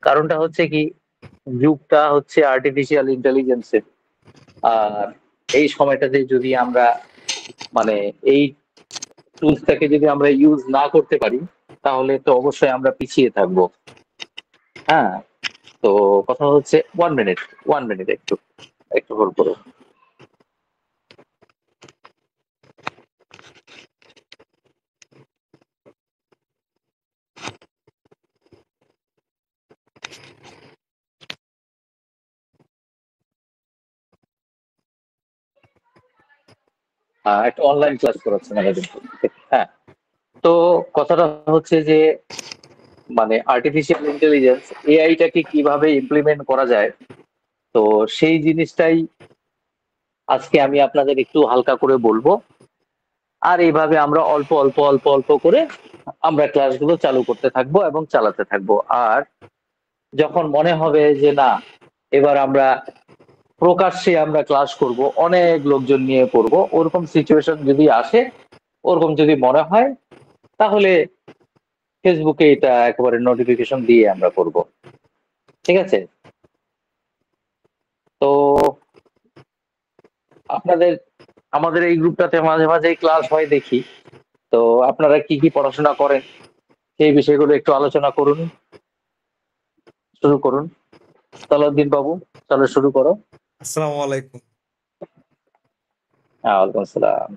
কারণটা হচ্ছে কি, যুগটা হচ্ছে আর্টিফিশিয়াল ইন্টেলিজেন্সের। আর এই সময়টাতে যদি আমরা মানে এই টুলসটাকে যদি আমরা ইউজ না করতে পারি, তাহলে তো অবশ্যই আমরা পিছিয়ে থাকবো। হ্যাঁ, তো কথা হচ্ছে 1 মিনিট, 1 মিনিট, একটু একটু হোল্ড করো। একটা অনলাইন ক্লাস করাচ্ছেন আমাদের। হ্যাঁ, তো কথাটা হচ্ছে যে আর্টিফিশিয়াল ইন্টেলিজেন্স, এআইটাকে কিভাবে ইমপ্লিমেন্ট করা যায়, তো সেই জিনিসটাই আজকে আমি আপনাদের একটু হালকা করে বলবো। আর এইভাবে আমরা অল্প অল্প অল্প অল্প করে আমরা ক্লাসগুলো চালু করতে থাকবো এবং চালাতে থাকবো। আর যখন মনে হবে যে না, এবার আমরা প্রকাশ্যে আমরা ক্লাস করব, অনেক লোকজন নিয়ে করব, ওরকম সিচুয়েশন যদি আসে, ওরকম যদি মনে হয়, তাহলে ফেসবুকে এটা একেবারে নোটিফিকেশন দিয়ে আমরা করব। ঠিক আছে? তো আপনাদের আমাদের এই গ্রুপটাতে মাঝে মাঝে ক্লাস হয় দেখি। তো আপনারা কি কি পড়াশোনা করেন, সেই বিষয়গুলো একটু আলোচনা করুন। শুরু করুন সালাউদ্দিন বাবু, চলো শুরু করো। আসসালামু আলাইকুম। হ্যাঁ, ওয়ালাইকুম আসসালাম।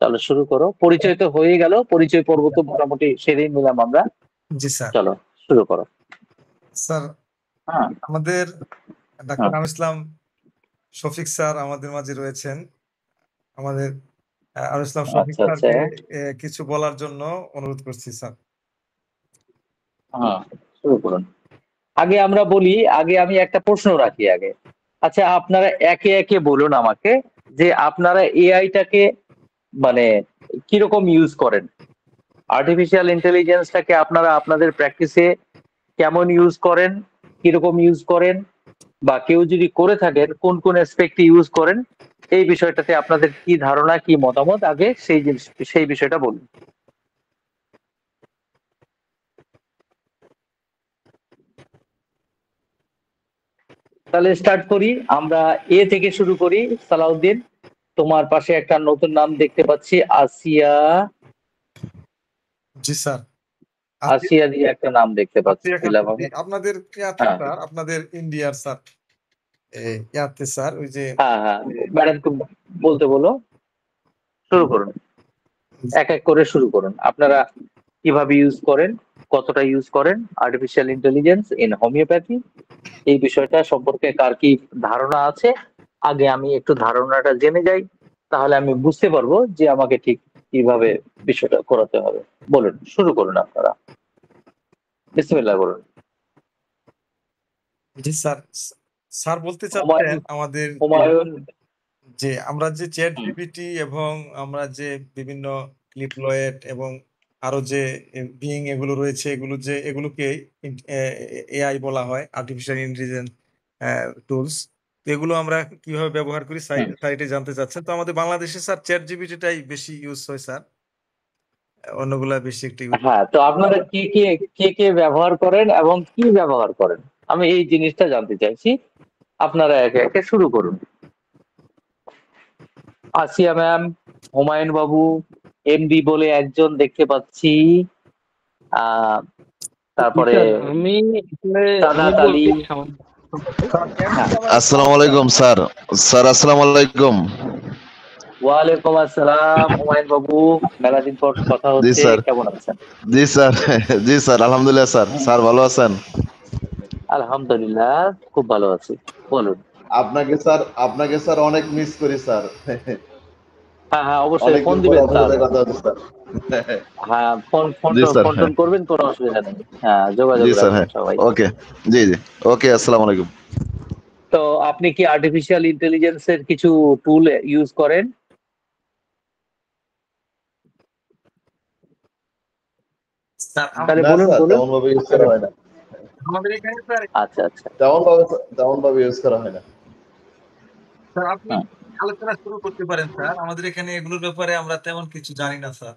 চলো শুরু করো। পরিচয় তো হয়ে গেল, পরিচয় পর্ব তো মোটামুটি সেরেই নিলাম আমরা। জি স্যার। চলো শুরু করো। স্যার, হ্যাঁ, আমাদের ডাক্তার হ্যাঁ, নাম ইসলাম শফিক স্যার আমাদের মাঝে রয়েছেন। আমাদের আরো ইসলাম শফিক আচ্ছা আচ্ছা, স্যারকে কিছু বলার জন্য অনুরোধ করছি স্যার। হ্যাঁ, শুরু করুন। আগে আমরা বলি, আগে আমি একটা প্রশ্ন রাখি আগে। আচ্ছা, আপনারা একে একে বলুন আমাকে যে আপনারা এআইটাকে মানে কিরকম ইউজ করেন, আর্টিফিশিয়াল ইন্টেলিজেন্সটাকে আপনারা আপনাদের প্র্যাকটিসে কেমন ইউজ করেন, কিরকম ইউজ করেন, বা কেউ যদি করে থাকেন কোন কোন অ্যাসপেক্টে ইউজ করেন, এই বিষয়টাতে আপনাদের কি ধারণা, কি মতামত, আগে সেই জিনিস, সেই বিষয়টা বলুন। তাহলে স্টার্ট করি, আমরা এ থেকে শুরু করি। সালাউদ্দিন, তোমার পাশে একটা নতুন নাম দেখতে পাচ্ছি, আসিয়া। জি স্যার। আসিয়া দিয়ে একটা নাম দেখতে পাচ্ছি, আপনাদের হ্যাঁ স্যার, আপনাদের ইন্ডিয়ার স্যার, ইয়াতে স্যার, ওই যে হ্যাঁ হ্যাঁ, ম্যাডামকে বলতে বলো। শুরু করুন, এক এক করে শুরু করুন। আপনারা কিভাবে ইউজ করেন, কতটা ইউজ করেন আর্টিফিশিয়াল ইন্টেলিজেন্স ইন হোমিওপ্যাথি, এই বিষয়টা সম্পর্কে কার কি ধারণা আছে, আগে আমি একটু ধারণাটা জেনে যাই, তাহলে আমি বুঝতে পারবো যে আমাকে ঠিক কিভাবে বিষয়টা করাতে হবে। বলুন, শুরু করুন আপনারা, বিসমিল্লাহ বলুন। জি স্যার। স্যার বলতে চাচ্ছেন হুমায়ুন, আমাদের হুমায়ুন। যে আমরা যে চ্যাট হুম, জিপিটি এবং আমরা যে বিভিন্ন ক্লিপলয়েড এবং আরো যে বিং এগুলো রয়েছে, এগুলোকে এআই বলা হয়, আর্টিফিশিয়াল ইন্টেলিজেন্স টুলস। তো এগুলো আমরা কিভাবে ব্যবহার করি হুম। সাইটে জানতে চাচ্ছেন। তো আমাদের বাংলাদেশে স্যার চ্যাট জিপিটিটাই বেশি ইউজ হয় স্যার, অন্যগুলা বেশি একটু ইউজ। হ্যাঁ, তো আপনারা কে কে কে কে ব্যবহার করেন এবং কি ব্যবহার করেন, আমি এই জিনিসটা জানতে চাইছি। আপনারা একে একে শুরু করুন। আসিয়া ম্যাম, হুমায়ুন বাবু, এমডি বলে একজন দেখতে পাচ্ছি, আহ তারপরে স্যার আমি আসলে আমি সাদাত আলী। বলছি সামান্য ভাবে। হ্যাঁ, আসসালামু আলাইকুম স্যার। স্যার আসসালামু আলাইকুম। ওয়ালাইকুম আসসালাম হুমায়ুন বাবু, মেলা দিন পর কথা জি হচ্ছে, স্যার। কেমন আছেন? জি স্যার। জি স্যার, আলহামদুলিল্লাহ স্যার। স্যার ভালো আছেন? আলহামদুলিল্লাহ, খুব ভালো আছি। বলুন। আপনাকে স্যার অনেক মিস করি স্যার। হ্যাঁ হ্যাঁ, অবশ্যই ফোন অনেকদিন পর দিবেন আপনার স্যার। সাথে কথা হচ্ছে স্যার। হ্যাঁ, ফোন ফোন জি স্যার, ফোন টোন হ্যাঁ। করবেন, কোনো অসুবিধা নেই। হ্যাঁ, যোগাযোগ জি স্যার, রাখবেন হ্যাঁ। সবাই। ওকে। জি জি। ওকে, আসসালামু আলাইকুম। তো আপনি কি আর্টিফিশিয়াল ইন্টেলিজেন্সের কিছু টুল ইউজ করেন? স্যার তাহলে না বলুন স্যার, বলুন। তেমন ভাবে ইউজ করা হয় না। আমাদের এখানে স্যার, আচ্ছা আচ্ছা। তেমন ভাবে ইউজ করা হয় না। স্যার আপনি হুম। আলোচনা শুরু করতে পারেন স্যার। আমাদের এখানে এগুলোর ব্যাপারে আমরা তেমন কিছু জানি না স্যার।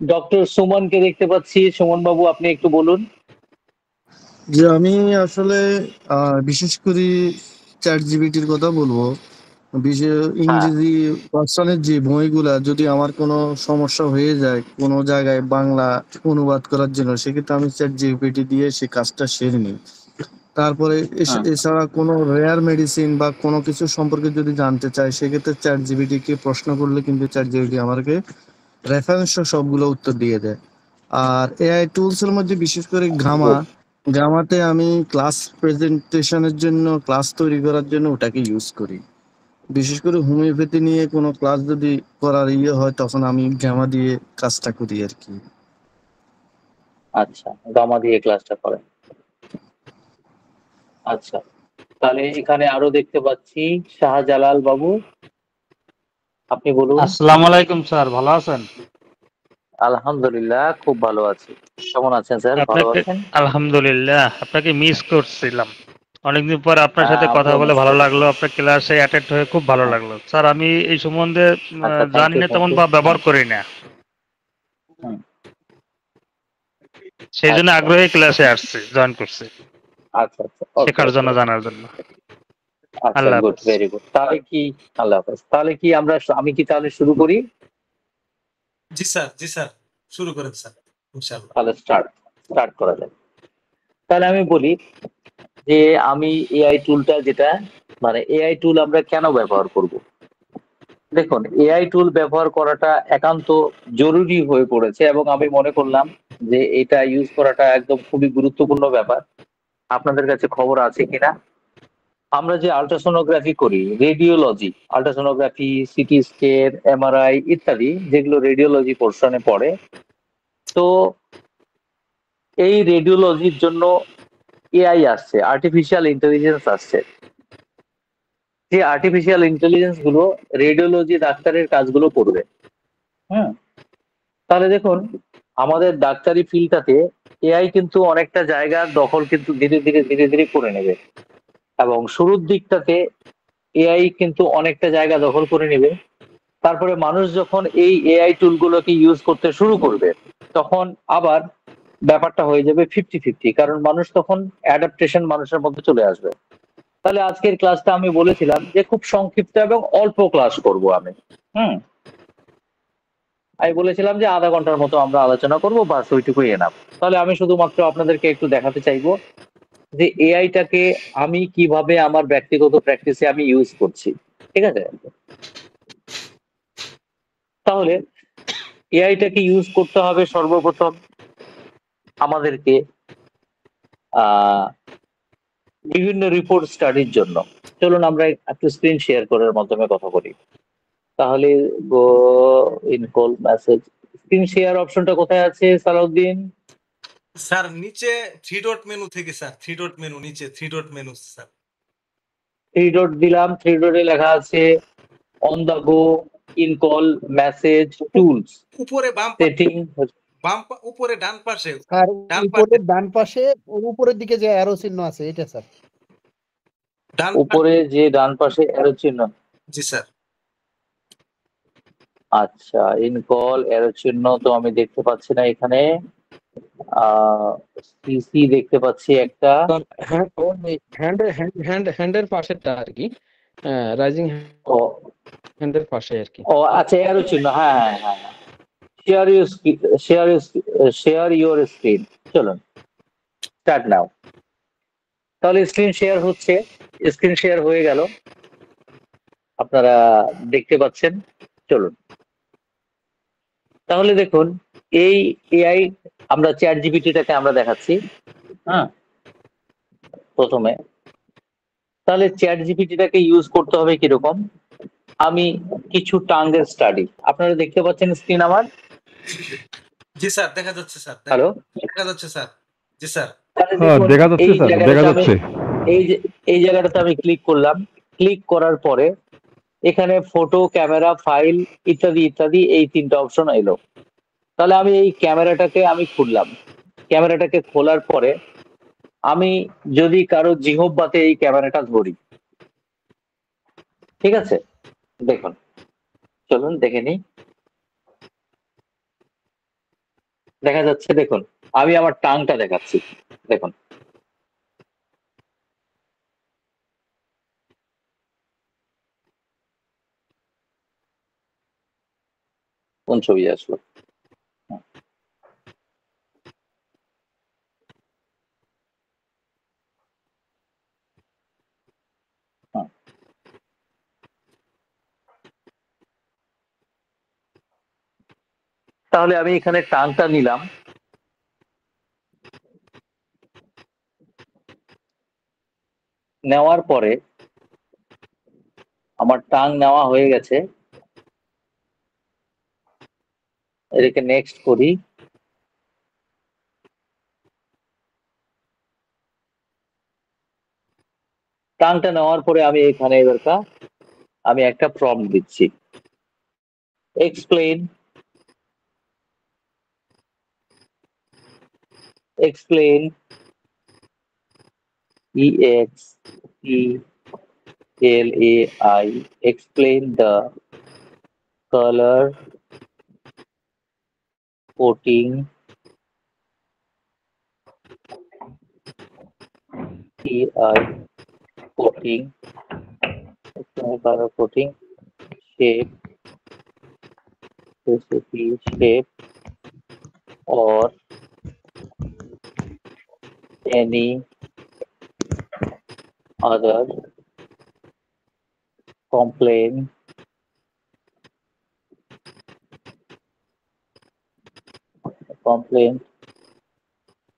ডক্টর সুমনকে দেখতে পাচ্ছি, সুমন বাবু আপনি একটু বলুন। যে আমি আসলে বিশেষ করে চ্যাট জিপিটির কথা বলবো। বিশেষ হ্যাঁ, ইংরেজি ভার্সনের যে বইগুলা যদি আমার কোনো সমস্যা হয়ে যায় কোনো জায়গায় বাংলা অনুবাদ করার জন্য, সেক্ষেত্রে আমি চ্যাট জিপিটি দিয়ে সেই কাজটা সেরে নিই। তারপরে হুম, এছাড়া কোনো রেয়ার মেডিসিন বা কোনো কিছু সম্পর্কে যদি জানতে চাই, সেক্ষেত্রে চ্যাট জিপিটি কে প্রশ্ন করলে কিন্তু চ্যাট জিপিটি আমাকে রেফারেন্স সবগুলো উত্তর দিয়ে দেয়। আর এআই টুলস এর মধ্যে বিশেষ করে গুড। গামাতে আমি ক্লাস প্রেজেন্টেশনের জন্য, ক্লাস তৈরি করার জন্য ওটাকে ইউজ করি। বিশেষ করে হোমিওপ্যাথি নিয়ে কোনো ক্লাস যদি করার হয়, তখন আমি গামা দিয়ে কাজটা করি আর কি। আচ্ছা, গামা দিয়ে ক্লাসটা করেন। আচ্ছা, তাহলে এখানে আরো দেখতে পাচ্ছি শাহজালাল বাবু, আপনি বলুন। আসসালামু আলাইকুম স্যার, ভালো আছেন? আলহামদুলিল্লাহ, খুব ভালো আছি। কেমন আছেন স্যার? ভালো আপনাকে আছেন? আলহামদুলিল্লাহ, আপনাকে মিস করছিলাম। অনেকদিন পর আপনার হ্যাঁ, সাথে কথা আমিও বলে মিস ভালো করছি। লাগলো। আপনার ক্লাসে অ্যাটেন্ড হয়ে খুব ভালো হ্যাঁ, লাগলো। স্যার আমি এই সম্বন্ধে আচ্ছা, থ্যাংক জানি ইউ, না থ্যাংক তেমন ইউ। বা ব্যবহার করি না। হুম, সেই জন্য আচ্ছা, আগ্রহী ক্লাসে আসছি, জয়েন করছি। আচ্ছা, আচ্ছা, ওকে, শেখার ওকে, জন্য, ওকে। জানার জন্য। আচ্ছা, আল্লাহ গুড, হাফেজ। Very good. তাহলে কি, আল্লাহ হাফেজ। তাহলে কি আমি কি তাহলে শুরু করি? জি স্যার, জি স্যার, শুরু করেন স্যার, ইনশাআল্লাহ। তাহলে স্টার্ট করা যায়। তাহলে আমি বলি যে আমি এআই টুলটা যেটা, মানে এআই টুল আমরা কেন ব্যবহার করব? দেখুন, এআই টুল ব্যবহার করাটা একান্ত জরুরি হয়ে পড়েছে এবং আমি মনে করলাম যে এটা ইউজ করাটা একদম খুবই গুরুত্বপূর্ণ ব্যাপার। আপনাদের কাছে খবর আছে কিনা? আমরা যে আল্ট্রাসোনোগ্রাফি করি, radiology, ultrasonography, CT scan, MRI ইত্যাদি যেগুলো রেডিওলজি পোর্শনে পড়ে, তো এই রেডিওলজির জন্য এআই আসছে, আর্টিফিশিয়াল ইন্টেলিজেন্স আসছে। যে আর্টিফিশিয়াল ইন্টেলিজেন্স গুলো রেডিওলজি ডাক্তারের কাজগুলো করবে। হুম, তাহলে দেখুন, আমাদের ডাক্তারি ফিল্ডটাতে এআই কিন্তু অনেকটা জায়গার দখল কিন্তু ধীরে ধীরে ধীরে ধীরে করে নেবে এবং শুরুর দিকটাতে এআই কিন্তু অনেকটা জায়গা দখল করে নেবে। তারপরে মানুষ যখন এই এআই টুলগুলোকে ইউজ করতে শুরু করবে, তখন আবার ব্যাপারটা হয়ে যাবে 50-50, কারণ মানুষ তখন অ্যাডাপ্টেশন মানুষের মধ্যে চলে আসবে। তাহলে আজকের ক্লাসটা আমি বলেছিলাম যে খুব সংক্ষিপ্ত এবং অল্প ক্লাস করব আমি। হুম, আমি বলেছিলাম যে আধা ঘন্টার মতো আমরা আলোচনা করব, বাস ওইটুকুই এনাফ। তাহলে আমি শুধুমাত্র আপনাদেরকে একটু দেখাতে চাইবো যে এআইটাকে আমি কিভাবে আমার ব্যক্তিগত প্র্যাকটিসে আমি ইউজ করছি। ঠিক আছে? তাহলে এআইটাকে ইউজ করতে হবে সর্বপ্রথম আমাদেরকে আহ বিভিন্ন রিপোর্ট স্টাডির জন্য। চলুন আমরা একটু স্ক্রিন শেয়ার করার মাধ্যমে কথা বলি। তাহলে go in call message, screen share অপশনটা কোথায় আছে সালাউদ্দিন? স্যার নিচে থ্রি ডট মেনু থেকে, স্যার থ্রি ডট মেনু, নিচে three dot menu sir. Three dot দিলাম, থ্রি ডটে লেখা আছে on the go, in call, message, tools, উপরে সেটিং। উপরে ডান পাশে, আর ডান পাশে, উপরের ডান পাশে ওর উপরের দিকে যে অ্যারো চিহ্ন আছে এটা স্যার। ডান পাশে। উপরে যে ডান পাশে অ্যারো চিহ্ন, জি স্যার। আচ্ছা, ইন কল অ্যারো চিহ্ন তো আমি দেখতে পাচ্ছি না এখানে। সিসি দেখতে পাচ্ছি একটা। হ্যাঁ, হ্যান্ডের পাশেরটা আর কি, রাইজিং ও, হ্যান্ডের পাশে আর কি। ও আচ্ছা, অ্যারো চিহ্ন, হ্যাঁ, হ্যাঁ, হ্যাঁ, হ্যাঁ। Share your share share your screen. চলুন, স্টার্ট নাও। তাহলে স্ক্রিন শেয়ার হচ্ছে, স্ক্রিন শেয়ার হয়ে গেল, আপনারা দেখতে পাচ্ছেন। চলুন, তাহলে দেখুন, এই এআই আমরা চ্যাট জিপিটিটাকে আমরা দেখাচ্ছি। হ্যাঁ, প্রথমে তাহলে চ্যাট জিপিটিটাকে ইউজ করতে হবে কিরকম? আমি কিছু টাঙ্গের স্টাডি, আপনারা দেখতে পাচ্ছেন স্ক্রিন আমার? জি স্যার, দেখা যাচ্ছে স্যার, হ্যালো, দেখা যাচ্ছে স্যার। জি স্যার। তাহলে হ্যাঁ, দেখুন দেখা যাচ্ছে এই স্যার, দেখা জায়গাটাতে আমি যাচ্ছে। এই জায়গাটাতে আমি ক্লিক করলাম। ক্লিক করার পরে এখানে ফটো, ক্যামেরা, ফাইল ইত্যাদি ইত্যাদি এই তিনটা অপশন এলো। তাহলে আমি এই ক্যামেরাটাকে আমি খুললাম। ক্যামেরাটাকে খোলার পরে আমি যদি কারো জিহ্বাতে এই ক্যামেরাটা ধরি, ঠিক আছে? দেখুন, চলুন দেখে নিই। দেখা যাচ্ছে, দেখুন আমি আমার টাংটা দেখাচ্ছি। দেখুন, কোন ছবি আসলো? হ্যাঁ। তাহলে আমি এখানে টাংটা নিলাম, নেওয়ার পরে আমার টাং নেওয়া হয়ে গেছে, এটাকে নেক্সট করি। টাংটা নেওয়ার পরে আমি এখানে এবারটা আমি একটা প্রম্পট দিচ্ছি, explain EXPLAI, explain the color coating coating, color coating, shape, recipe, shape, or any other complaint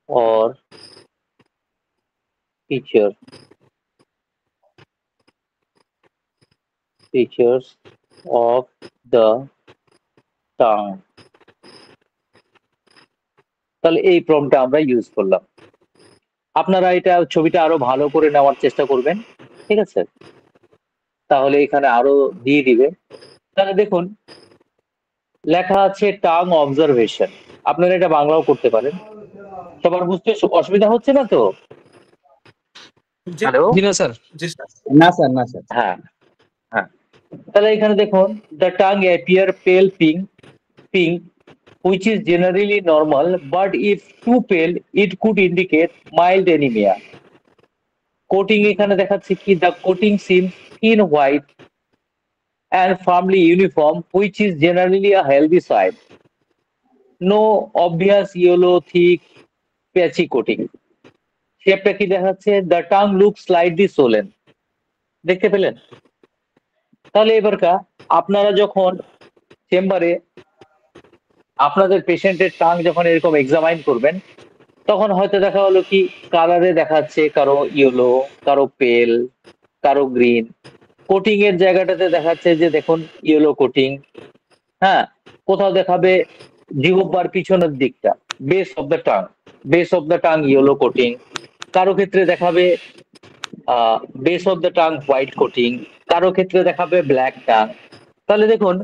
or features of the tongue। তাহলে এই প্রম্পটটা আমরা ইউজ করলাম। আপনারা এটা ছবিটা আরো ভালো করে নেওয়ার চেষ্টা করবেন, ঠিক আছে? তাহলে এখানে আরো দিয়ে দিবে। তাহলে দেখুন লেখা আছে টাং অবজারভেশন, আপনারা এটা বাংলাও করতে পারেন। সবার বুঝতে অসুবিধা হচ্ছে না তো? জি হ্যালো, জি না স্যার। জি স্যার। না স্যার, না স্যার। হ্যাঁ হ্যাঁ। তাহলে এখানে দেখুন দ্য টাং অ্যাপিয়ার পেল pink which is generally normal, but if too pale it could indicate mild anemia। Coating এখানে দেখাচ্ছে কি the coating seems thin white and firmly uniform, which is generally a healthy sign। No obvious yellow thick patchy coating। শেপটা কি দেখাচ্ছে? The tongue look slightly সোলেন। দেখতে পেলেন? তাহলে এবারকা আপনারা যখন চেম্বারে আপনাদের পেশেন্টের টাং যখন এরকম এক্সামাইন করবেন, তখন হয়তো দেখা হলো কি কালারে দেখাচ্ছে কারো ইয়েলো, কারো পেল, কারো গ্রিন। কোটিং এর জায়গাটাতে দেখাচ্ছে যে দেখুন ইয়েলো কোটিং, হ্যাঁ। কোথাও দেখাবে জিহ্বার পিছনের দিকটা, base of the tongue yellow coating. কারো ক্ষেত্রে দেখাবে base of the tongue white coating, কারো ক্ষেত্রে দেখাবে ব্ল্যাক টাং। তাহলে দেখুন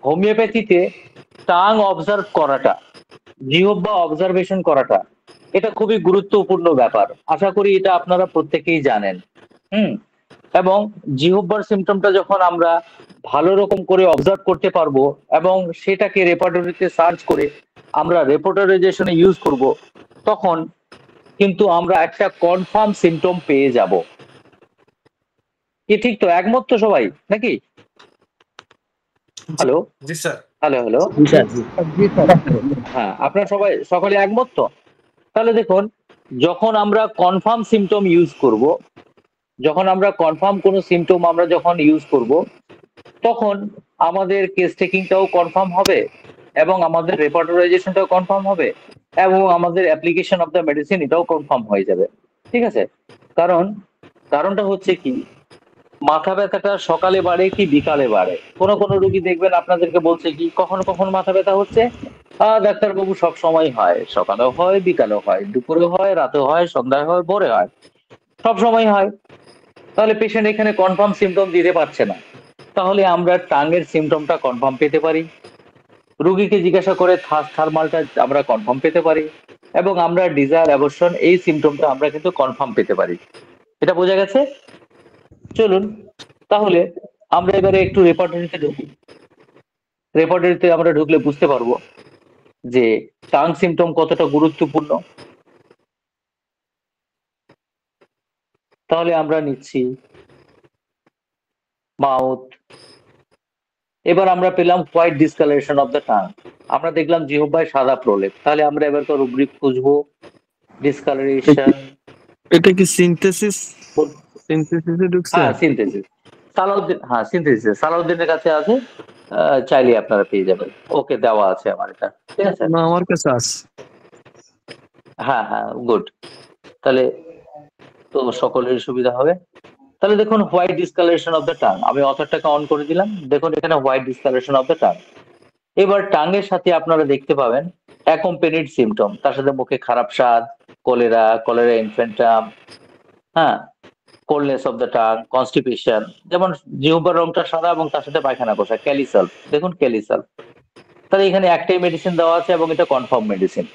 হোমিওপ্যাথিতে টাং অবজার্ভ করাটা, জিহ্বা অবজারভেশন করাটা, এটা খুবই গুরুত্বপূর্ণ ব্যাপার। আশা করি এটা আপনারা প্রত্যেকেই জানেন। হুম। এবং জিহ্বার সিমটমটা যখন আমরা ভালো রকম করে অবজার্ভ করতে পারবো এবং সেটাকে রেপার্টরিতে সার্চ করে আমরা রেপার্টরাইজেশনে ইউজ করব, তখন কিন্তু আমরা একটা কনফার্ম সিমটম পেয়ে যাব। কি ঠিক তো? একমত তো সবাই নাকি? হ্যালো জি স্যার। হ্যালো হ্যালো জি স্যার। জি স্যার। হ্যাঁ, আপনারা সবাই সকলে একমত তো? তাহলে দেখুন যখন আমরা কনফার্ম সিমটম ইউজ করব, যখন আমরা কনফার্ম কোনো সিমটম আমরা যখন ইউজ করব, তখন আমাদের কেস টেকিংটাও কনফার্ম হবে এবং আমাদের রেপার্টরাইজেশনটাও কনফার্ম হবে এবং আমাদের অ্যাপ্লিকেশন অফ দ্য মেডিসিন এটাও কনফার্ম হয়ে যাবে। ঠিক আছে? কারণটা হচ্ছে কি, মাথা ব্যথাটা সকালে বাড়ে কি বিকালে বাড়ে? কোনো রোগী দেখবেন আপনাদেরকে বলছে কি কখনো কখনো মাথা ব্যথা হচ্ছে, ডাক্তারবাবু সব সময় হয়, সকালেও হয়, বিকালেও হয়, দুপুরেও হয়, রাতেও হয়, সন্ধ্যায় হয়, ভোরে হয়, সব সময় হয়। তাহলে পেশেন্ট এখানে কনফার্ম সিমটম দিতে পারছে না। তাহলে আমরা টাঙ্গের সিমটমটা কনফার্ম পেতে পারি, রোগীকে জিজ্ঞাসা করে থার্মালটা আমরা কনফার্ম পেতে পারি এবং আমরা ডিজায়ার অ্যাবর্শন এই সিমটমটা আমরা কিন্তু কনফার্ম পেতে পারি। এটা বোঝা গেছে? চলুন তাহলে আমরা এবারে একটু রেপার্টরিতে ঢুকি। রেপার্টরিতে আমরা ঢুকলে বুঝতে পারবো যে টাং সিমটম কতটা গুরুত্বপূর্ণ। তাহলে আমরা নিচ্ছি মাউথ, এবার আমরা পেলাম white discolouration of the tongue. আমরা দেখলাম জিহ্বায় সাদা প্রলেপ, তাহলে আমরা এবার তো রুব্রিক খুঁজবো। ডিসকালারেশন, এটা কি সিনথেসিসে ঢুকছে? হ্যাঁ সিনথেসিস, সালাউদ্দিন, হ্যাঁ সিনথেসিস সালাউদ্দিনের কাছে আছে, চাইলে আপনারা পেয়ে যাবেন। ওকে, দেওয়া আছে আমার এটা, ঠিক আছে। না, আমার কাছে আছে। হ্যাঁ হ্যাঁ, গুড। তাহলে তো সকলের সুবিধা হবে। তাহলে দেখুন white discolouration of the tongue, আমি অথরটাকে অন করে দিলাম, দেখুন এখানে white discolouration of the tongue. এবার টাঙ্গের সাথে আপনারা দেখতে পাবেন অ্যাকম্পেনিড সিমটম, তার সাথে মুখে খারাপ স্বাদ, কলেরা ইনফেন্টাম, হ্যাঁ, coldness of the tongue, constipation, যেমন জিহ্বার রংটা সাদা এবং তার সাথে পায়খানা বসা, ক্যালিসাল, দেখুন ক্যালিসাল। তাহলে এখানে একটাই মেডিসিন দেওয়া আছে এবং এটা কনফার্ম মেডিসিন।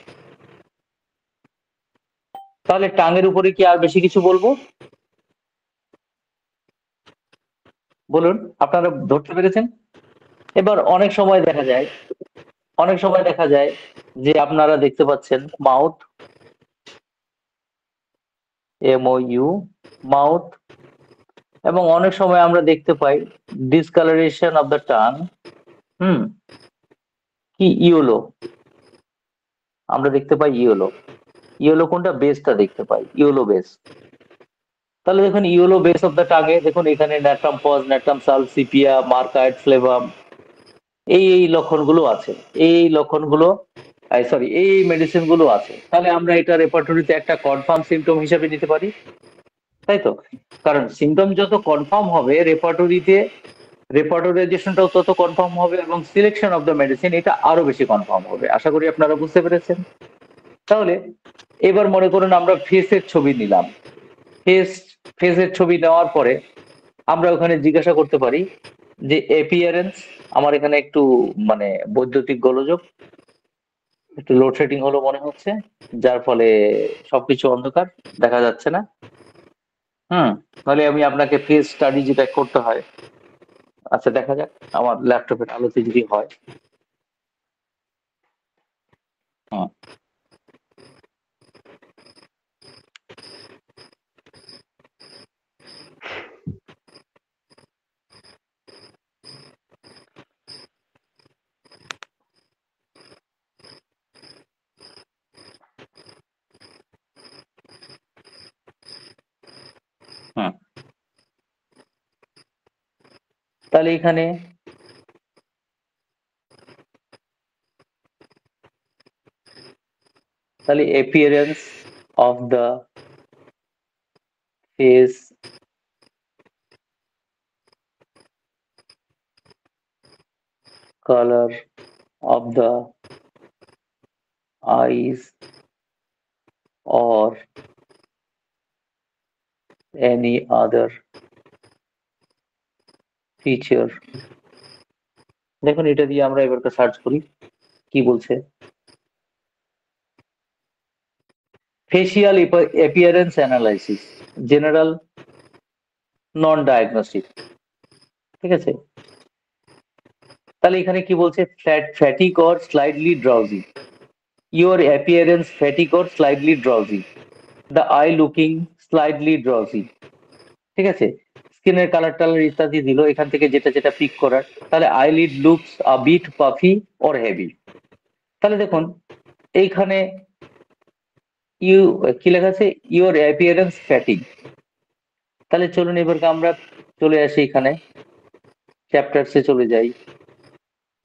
তাহলে টাঙ্গের উপরে কি আর বেশি কিছু বলবো? বলুন, আপনারা ধরতে পেরেছেন? এবার অনেক সময় দেখা যায় যে আপনারা দেখতে পাচ্ছেন মাউথ, MOU, মাউথ, এবং অনেক সময় আমরা দেখতে পাই ডিসকালারেশন অফ দ্য টাং, কি ইয়েলো, আমরা দেখতে পাই ইয়েলো কোনটা? বেসটা দেখতে পাই, ইয়েলো বেস। তাহলে দেখুন ইয়েলো বেস অফ দ্য টাগে, দেখুন এখানে ন্যাট্রাম পজ, ন্যাট্রাম সাল, সিপিয়া, মার্কাইট, ফ্লেভাম, এই লক্ষণগুলো আছে, এই লক্ষণগুলো, সরি, এই মেডিসিন গুলো আছে। তাহলে আমরা এটা রেপার্টরিতে একটা কনফার্ম সিমটম হিসেবে নিতে পারি, তাই তো? কারণ সিমটম যত কনফার্ম হবে রেপার্টরাইজেশনটাও তত কনফার্ম হবে এবং সিলেকশন অফ দ্য মেডিসিন এটা আরো বেশি কনফার্ম হবে। আশা করি আপনারা বুঝতে পেরেছেন। তাহলে এবার মনে করুন আমরা ফেসের ছবি নিলাম, ফেসের ছবি নেওয়ার পরে আমরা ওখানে জিজ্ঞাসা করতে পারি যে অ্যাপিয়ারেন্স, আমার এখানে একটু মানে বৈদ্যুতিক গোলযোগ, একটু লোডশেডিং হলো মনে হচ্ছে, যার ফলে সবকিছু অন্ধকার, দেখা যাচ্ছে না। তাহলে আমি আপনাকে ফেস স্টাডি যেটা করতে হয়, আচ্ছা দেখা যাক আমার ল্যাপটপের আলোতে যদি হয়। হুম, হুম। তাহলে এখানে appearance of the face, color of the eyes, or any other feature। দেখুন এটা দিয়ে আমরা এবার সার্চ করি কি বলছে। ফেসিয়াল অ্যাপিয়ারেন্স অ্যানালাইসিস, জেনারেল, নন ডায়াগনস্টিক, ঠিক আছে। তাহলে এখানে কি বলছে? Fatigue or slightly drowsy, your appearance fatigue or slightly drowsy, the I looking slightly drowsy, ঠিক আছে। স্কিনের কালার টালার ইত্যাদি দিল, এখান থেকে যেটা পিক করার। তাহলে eyelid looks a bit puffy or heavy. তাহলে দেখুন এইখানে কি লেখা আছে? Your appearance fatigue. তাহলে চলুন এবার আমরা চলে আসি এখানে চ্যাপ্টারসে চলে যাই।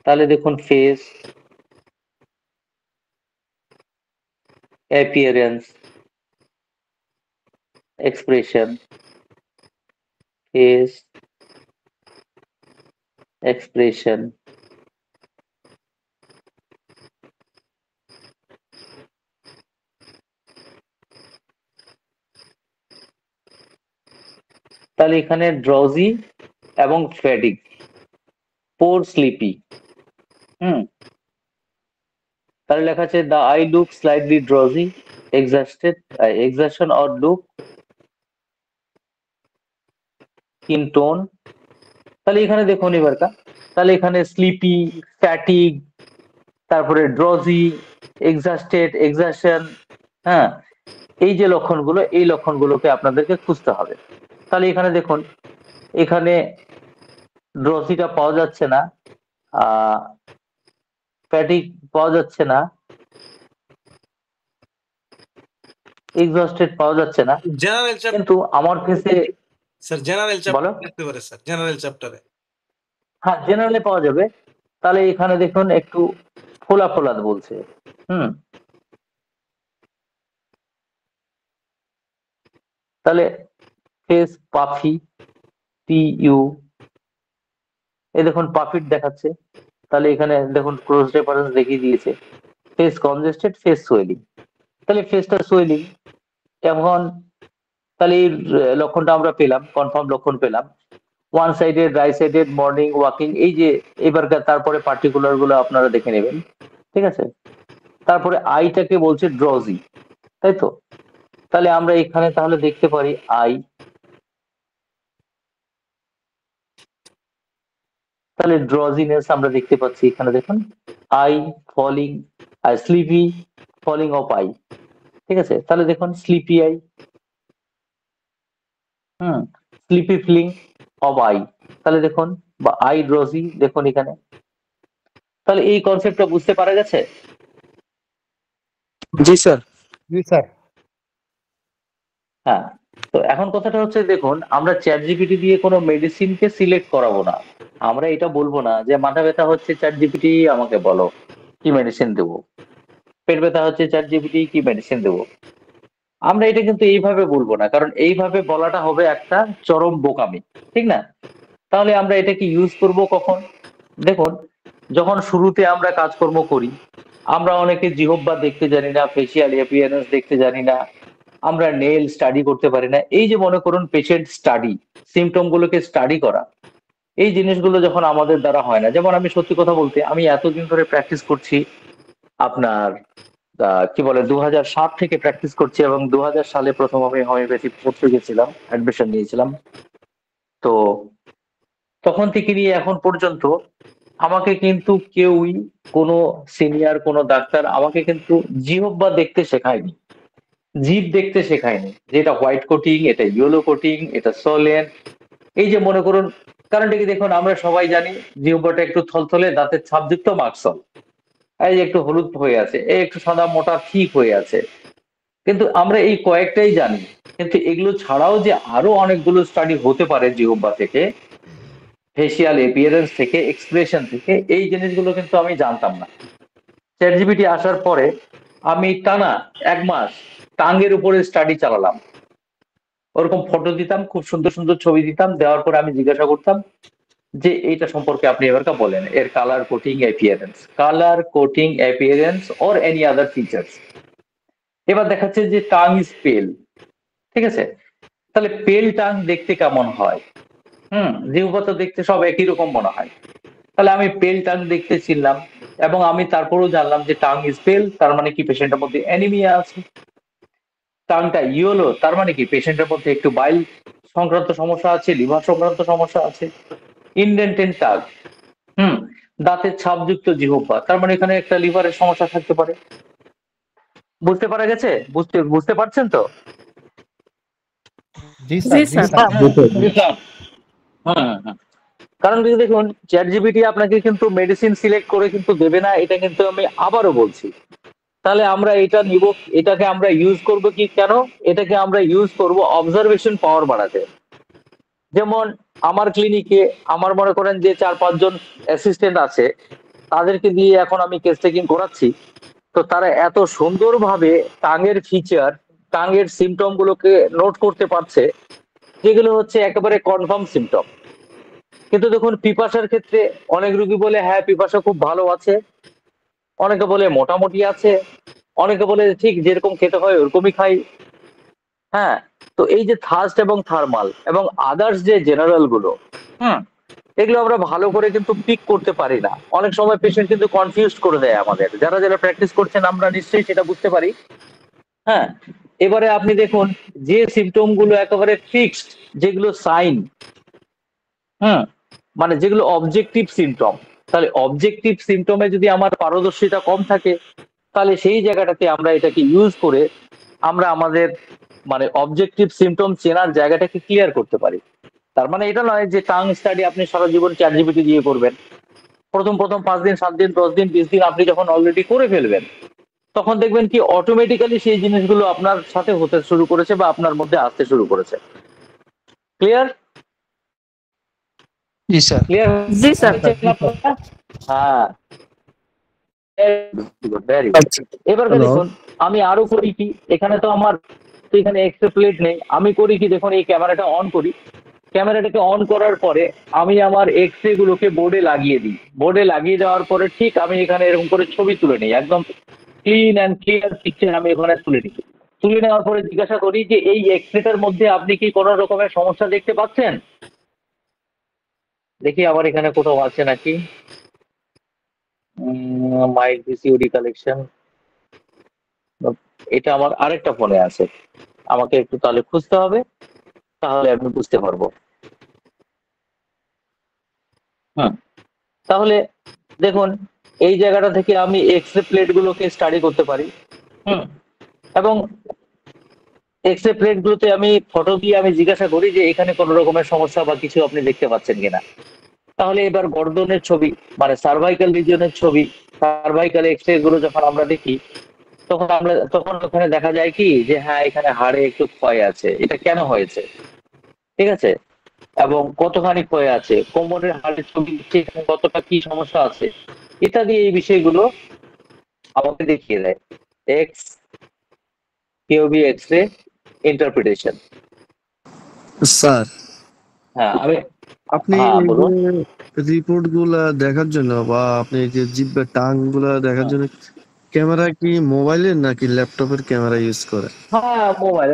তাহলে দেখুন face, appearance, expression, face, expression, তাহলে এখানে ড্রজি এবং ফ্যাটিক, পোর স্লিপি, তাহলে লেখা আছে the eye look slightly drowsy, exhausted or look in tone. তাহলে এখানে দেখুন এবারটা, তাহলে এখানে স্লিপি, ফ্যাটিক, তারপরে ড্রজি, এক্সাস্টন, হ্যাঁ, এই যে লক্ষণগুলো, এই লক্ষণগুলোকে আপনাদেরকে খুঁজতে হবে। তাহলে এখানে দেখুন, এখানে ড্রজিটা পাওয়া যাচ্ছে না, ফ্যাটিক পাওয়া যাচ্ছে না, এক্সস্টেড পাওয়া যাচ্ছে না, জেনারেল চ্যাপ্টার কিন্তু আমার ফেসে স্যার, জেনারেল বলো। চ্যাপ্টার দেখতে পারে স্যার, জেনারেল চ্যাপ্টারে। হ্যাঁ, জেনারেলে পাওয়া যাবে। তাহলে এখানে দেখুন একটু ফোলা ফোলা বলছে। তাহলে ফেস পাফি, PU, এই দেখুন পাফিট দেখাচ্ছে। তাহলে এখানে দেখুন ক্রস রেফারেন্স দেখিয়ে দিয়েছে ফেস কনজেস্টেড, ফেস সোয়েলিং। তাহলে ফেসটা সোয়েলিং এখন, তাহলে এই লক্ষণটা আমরা পেলাম, কনফার্ম লক্ষণ পেলাম। One sided, right sided, morning walking, এই যে এবারকার, তারপরে পার্টিকুলার গুলো আপনারা দেখে নেবেন, ঠিক আছে। তারপরে আইটাকে বলছে ড্রজি, তাই তো। তাহলে আমরা এখানে তাহলে দেখতে পারি আই, তাহলে ড্রজিনেস আমরা দেখতে পাচ্ছি এখানে দেখুন, আই ফলিং, আর স্লিপি ফলিং অফ আই, ঠিক আছে। তাহলে দেখুন sleepy eye, sleepy feeling of eye, তাহলে দেখুন, বা আই ড্রজি, দেখুন এখানে। তাহলে এই কনসেপ্টটা বুঝতে পারা গেছে? জি স্যার। জি স্যার। হ্যাঁ, তো এখন কথাটা হচ্ছে দেখুন, আমরা চ্যাট জিপিটি দিয়ে কোনো মেডিসিনকে সিলেক্ট করাবো না। আমরা এটা বলবো না যে মাথা ব্যথা হচ্ছে চ্যাট জিপিটি আমাকে বলো কি মেডিসিন দেবো, পেট ব্যথা হচ্ছে চ্যাট জিপিটি কি মেডিসিন দেবো। আমরা এটা কিন্তু এইভাবে বলবো না, কারণ এইভাবে বলাটা হবে একটা চরম বোকামি, ঠিক না। তাহলে আমরা এটাকে ইউজ করব কখন? দেখুন, যখন শুরুতে আমরা কাজকর্ম করি, আমরা অনেকে জিহ্বা দেখতে জানি না, ফেসিয়াল অ্যাপিয়ারেন্স দেখতে জানি না, আমরা নেল স্টাডি করতে পারি না। এই যে মনে করুন পেশেন্ট স্টাডি, সিমটম গুলোকে স্টাডি করা, এই জিনিসগুলো যখন আমাদের দ্বারা হয় না। যেমন আমি সত্যি কথা বলতে, আমি এতদিন ধরে প্র্যাকটিস করছি, আপনার কি বলে 2007 থেকে প্র্যাকটিস করছি, এবং 2000 সালে প্রথম আমি হোমিওপ্যাথি পড়তে গেছিলাম, অ্যাডমিশন নিয়েছিলাম। তো তখন থেকে নিয়ে এখন পর্যন্ত আমাকে কিন্তু কেউই, কোনো সিনিয়র কোনো ডাক্তার আমাকে কিন্তু জিহ্বা দেখতে শেখায়নি, জিভ দেখতে শেখায়নি, যে এটা হোয়াইট কোটিং, এটা ইয়েলো কোটিং, এটা সোলেন। এই যে মনে করুন, কারণটা কি দেখুন, আমরা সবাই জানি জিহ্বাটা একটু থলথলে, দাঁতের ছাপযুক্ত, মাকসল, এই যে একটু হলুদ হয়ে আছে, এই একটু সাদা মোটা ঠিক হয়ে আছে। কিন্তু আমরা এই কয়েকটাই জানি, কিন্তু এগুলো ছাড়াও যে আরো অনেকগুলো স্টাডি হতে পারে জিহ্বা থেকে, ফেসিয়াল এপিয়ারেন্স থেকে, এক্সপ্রেশন থেকে, এই জিনিসগুলো কিন্তু আমি জানতাম না। চ্যাটজিপিটি আসার পরে আমি টানা 1 মাস টাঙ্গের উপরে স্টাডি চালালাম। ওরকম ফটো দিতাম, খুব সুন্দর সুন্দর ছবি দিতাম, দেওয়ার পরে আমি জিজ্ঞাসা করতাম যে এইটা সম্পর্কে আপনি এবার বলেন, এর colour coating appearance or any other features. এবার দেখাচ্ছে যে টাং ইজ পেল, ঠিক আছে। তাহলে পেল টাং দেখতে কেমন হয়? জিহ্বা তো দেখতে সব একই রকম মনে হয়। তাহলে আমি পেল টাং দেখতে চিনলাম, এবং আমি তারপরেও জানলাম যে টাং ইজ পেল, তার মানে কি পেশেন্টের মধ্যে অ্যানিমিয়া আছে। টাংটা ইয়েলো, তার মানে কি পেশেন্টের মধ্যে একটু বাইল সংক্রান্ত সমস্যা আছে, লিভার সংক্রান্ত সমস্যা আছে। ইনডেন্টেড টাগ, দাঁতের ছাপযুক্ত জিহ্বা, তার মানে এখানে একটা লিভারের সমস্যা থাকতে পারে। বুঝতে পারা গেছে? বুঝতে পারছেন তো? জি স্যার। জি স্যার। কারণ যদি দেখুন, চ্যাট জিপিটি আপনাকে কিন্তু মেডিসিন সিলেক্ট করে কিন্তু দেবে না, এটা কিন্তু আমি আবারও বলছি। তাহলে আমরা এটা নিব, এটাকে আমরা ইউজ করব কি, কেন এটাকে আমরা ইউজ করব অবজারভেশন পাওয়ার বাড়াতে। যেমন আমার ক্লিনিকে আমার মনে করেন যে 4-5 জন অ্যাসিস্ট্যান্ট আছে, তাদেরকে দিয়ে এখন আমি কেস টেকিং করাচ্ছি। তো তারা এত সুন্দরভাবে টাঙের ফিচার, টাঙের সিমটম গুলোকে নোট করতে পারছে, যেগুলো হচ্ছে একেবারে কনফার্ম সিমটম। কিন্তু দেখুন পিপাসার ক্ষেত্রে অনেক রুগী বলে হ্যাঁ পিপাসা খুব ভালো আছে, অনেকে বলে মোটামুটি আছে, অনেকে বলে ঠিক যেরকম খেতে হয় ওরকমই খাই। হ্যাঁ, তো এই যে থার্স্ট এবং থার্মাল এবং আদার্স যে জেনারেল গুলো, এগুলো আমরা ভালো করে কিন্তু পিক করতে পারি না। অনেক সময় পেশেন্ট কিন্তু কনফিউজ করে দেয় আমাদের, যারা যারা প্র্যাকটিস করছেন আমরা নিশ্চয়ই সেটা বুঝতে পারি। হ্যাঁ, এবারে আপনি দেখুন যে সিমটম গুলো একেবারে ফিক্সড, যেগুলো সাইন, মানে যেগুলো অবজেক্টিভ সিমটম, তাহলে অবজেক্টিভ সিমটমে যদি আমার পারদর্শিতা কম থাকে, তাহলে সেই জায়গাটাতে আমরা এটাকে ইউজ করে আমরা আমাদের মানে অবজেক্টিভ সিমটম চেনার জায়গাটাকে ক্লিয়ার করতে পারি। তার মানে এটা নয় যে টাং স্টাডি আপনি সারা জীবন চ্যাট জিপিটি দিয়ে করবেন, প্রথম 5 দিন 7 দিন 10 দিন 20 দিন আপনি যখন অলরেডি করে ফেলবেন, তখন দেখবেন কি অটোমেটিক্যালি সেই জিনিসগুলো আপনার সাথে হতে শুরু করেছে বা আপনার মধ্যে আসতে শুরু করেছে। ক্লিয়ার? জি স্যার। ক্লিয়ার জি স্যার। হ্যাঁ, ভেরি গুড। এবার হ্যালো। দেখুন আমি আরো করি কি, এখানে তো আমার এখানে এক্সট্রা প্লেট নেই, আমি করি কি দেখুন এই ক্যামেরাটা অন করি, ক্যামেরাটাকে অন করার পরে আমি আমার এক্সরে গুলোকে বোর্ডে লাগিয়ে দিই, বোর্ডে লাগিয়ে দেওয়ার পরে ঠিক আমি এখানে এরকম করে ছবি তুলে নিই, একদম ক্লিন অ্যান্ড ক্লিয়ার পিকচার আমি এখানে তুলে নিই। তুলে নেওয়ার পরে জিজ্ঞাসা করি যে এই এক্সরেটার মধ্যে আপনি কি কোনো রকমের সমস্যা দেখতে পাচ্ছেন? দেখি আমার এখানে কোথাও আছে নাকি। মাইক ভিসিওডি কালেকশন, এটা আমার আরেকটা ফোনে আছে, আমাকে একটু তাহলে খুঁজতে হবে, তাহলে আমি বুঝতে পারবো। হুম, তাহলে দেখুন এই জায়গাটা থেকে আমি এক্সরে প্লেট গুলোকে স্টাডি করতে পারি। হুম, এবং এক্সরে প্লেট গুলোতে আমি ফটো দিয়ে আমি জিজ্ঞাসা করি যে এখানে কোনো রকমের সমস্যা বা কিছু আপনি দেখতে পাচ্ছেন কিনা। তাহলে এবার গর্দনের ছবি মানে সার্ভাইকাল রিজিয়নের ছবি, সার্ভাইকাল এক্সরে গুলো যখন আমরা দেখি, তখন ওখানে দেখা যায় কি যে হ্যাঁ এখানে হাড়ে একটু ক্ষয় আছে, এটা কেন হয়েছে, ঠিক আছে, এবং কতখানি ক্ষয় আছে, কোমরের হাড়ের ছবি দিচ্ছে, এখানে কতটা কি সমস্যা আছে ইত্যাদি, এই বিষয়গুলো আমাকে দেখিয়ে দেয় এক্স কিউবি এক্সরে ইন্টারপ্রিটেশন। স্যার, হ্যাঁ আমি, আপনি হ্যাঁ এই বলুন। যে রিপোর্ট গুলা দেখার জন্য বা আপনি এই যে জিব্বার টাং গুলা দেখার জন্য ক্যামেরা কি মোবাইলের নাকি ল্যাপটপের ক্যামেরা ইউজ করে? হ্যাঁ মোবাইল,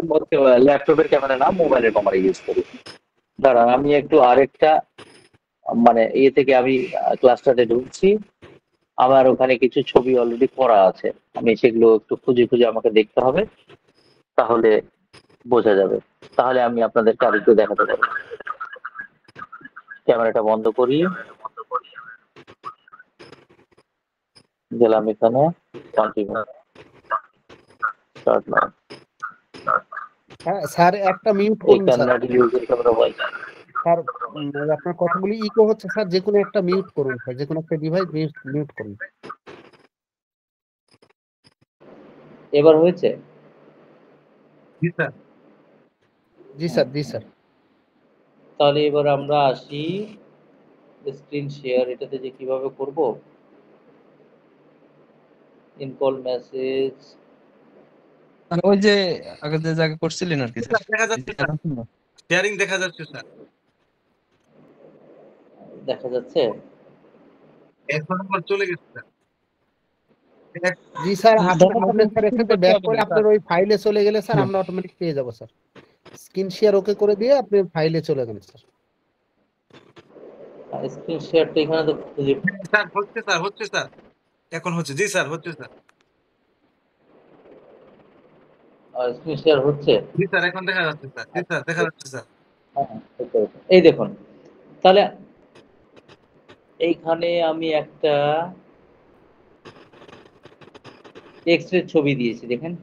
ল্যাপটপের ক্যামেরা না, মোবাইলের ক্যামেরা ইউজ করি। দাঁড়ান আমি একটু আরেকটা মানে ইয়ে থেকে আমি ক্লাসটাতে ঢুকছি, আমার ওখানে কিছু ছবি অলরেডি করা আছে, আমি সেগুলো একটু খুঁজে খুঁজে আমাকে দেখতে হবে, তাহলে বোঝা যাবে, তাহলে আমি আপনাদেরকে আরেকটু দেখাতে পারবো। ক্যামেরাটা বন্ধ করি, গেলাম এখানে, কন্টিনিউ, স্টার্ট নাও। হ্যাঁ স্যার, একটা মিউট এই করুন স্যার। ক্যামেরাটি ইউজের ক্যামেরা বল। স্যার আপনার কথাগুলি ইকো হচ্ছে স্যার, যে কোনো একটা মিউট করুন স্যার, যে কোনো একটা ডিভাইস মিউট করুন। এবার হয়েছে? জি স্যার। জি স্যার, জি স্যার। তাহলে এবার আমরা আসি স্ক্রিন শেয়ার, এটাতে যে কিভাবে করব, ইনকল মেসেজ, ওই যে আগে যে জায়গা করছিলেন আর কি স্যার, দেখা যাচ্ছে স্যার, শেয়ারিং দেখা যাচ্ছে স্যার। দেখা যাচ্ছে? এখন আবার চলে গেছে স্যার। জি স্যার, আপনি স্যার এখানে ব্যাক করে আপনার ওই ফাইলে চলে গেলে স্যার আমরা অটোমেটিক পেয়ে যাব স্যার। স্ক্রিন শেয়ার ওকে করে দিয়ে আপনি ফাইলে চলে যাবেন স্যার। স্ক্রিন শেয়ারটা এখানে তো খুঁজে, স্যার হচ্ছে স্যার, হচ্ছে স্যার, এখন হচ্ছে। জি স্যার, হচ্ছে স্যার। স্ক্রিন শেয়ার হচ্ছে। জি স্যার, এখন দেখা যাচ্ছে স্যার। জি স্যার, দেখা যাচ্ছে স্যার। হ্যাঁ, এই দেখুন, তাহলে এইখানে আমি একটা এক্স-রে ছবি দিয়েছি, দেখেন।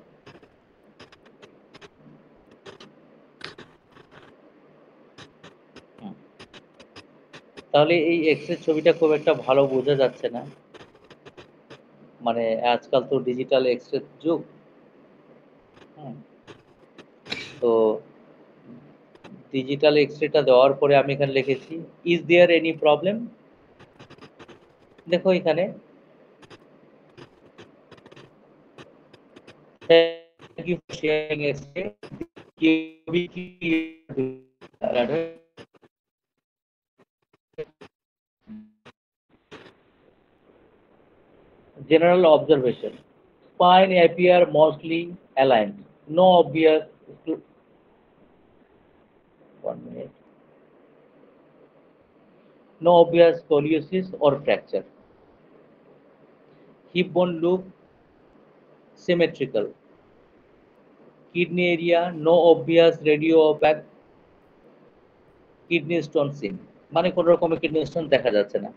তাহলে এই এক্স-রে ছবিটা খুব একটা ভালো বোঝা যাচ্ছে না, মানে আজকাল তো ডিজিটাল এক্স-রে যুগ। তো ডিজিটাল এক্স-রেটা দেওয়ার পরে আমি এখানে লিখেছি ইজ দেয়ার এনি প্রবলেম। দেখো এখানে thank you for sharing x-ray, general observation, spine appear mostly aligned, no obvious, 1 minute, no obvious scoliosis or fracture, hip bone look symmetrical, kidney area no obvious radio opaque kidney stone seen, মানে কোন রকমের kidney stone দেখা যাচ্ছে না,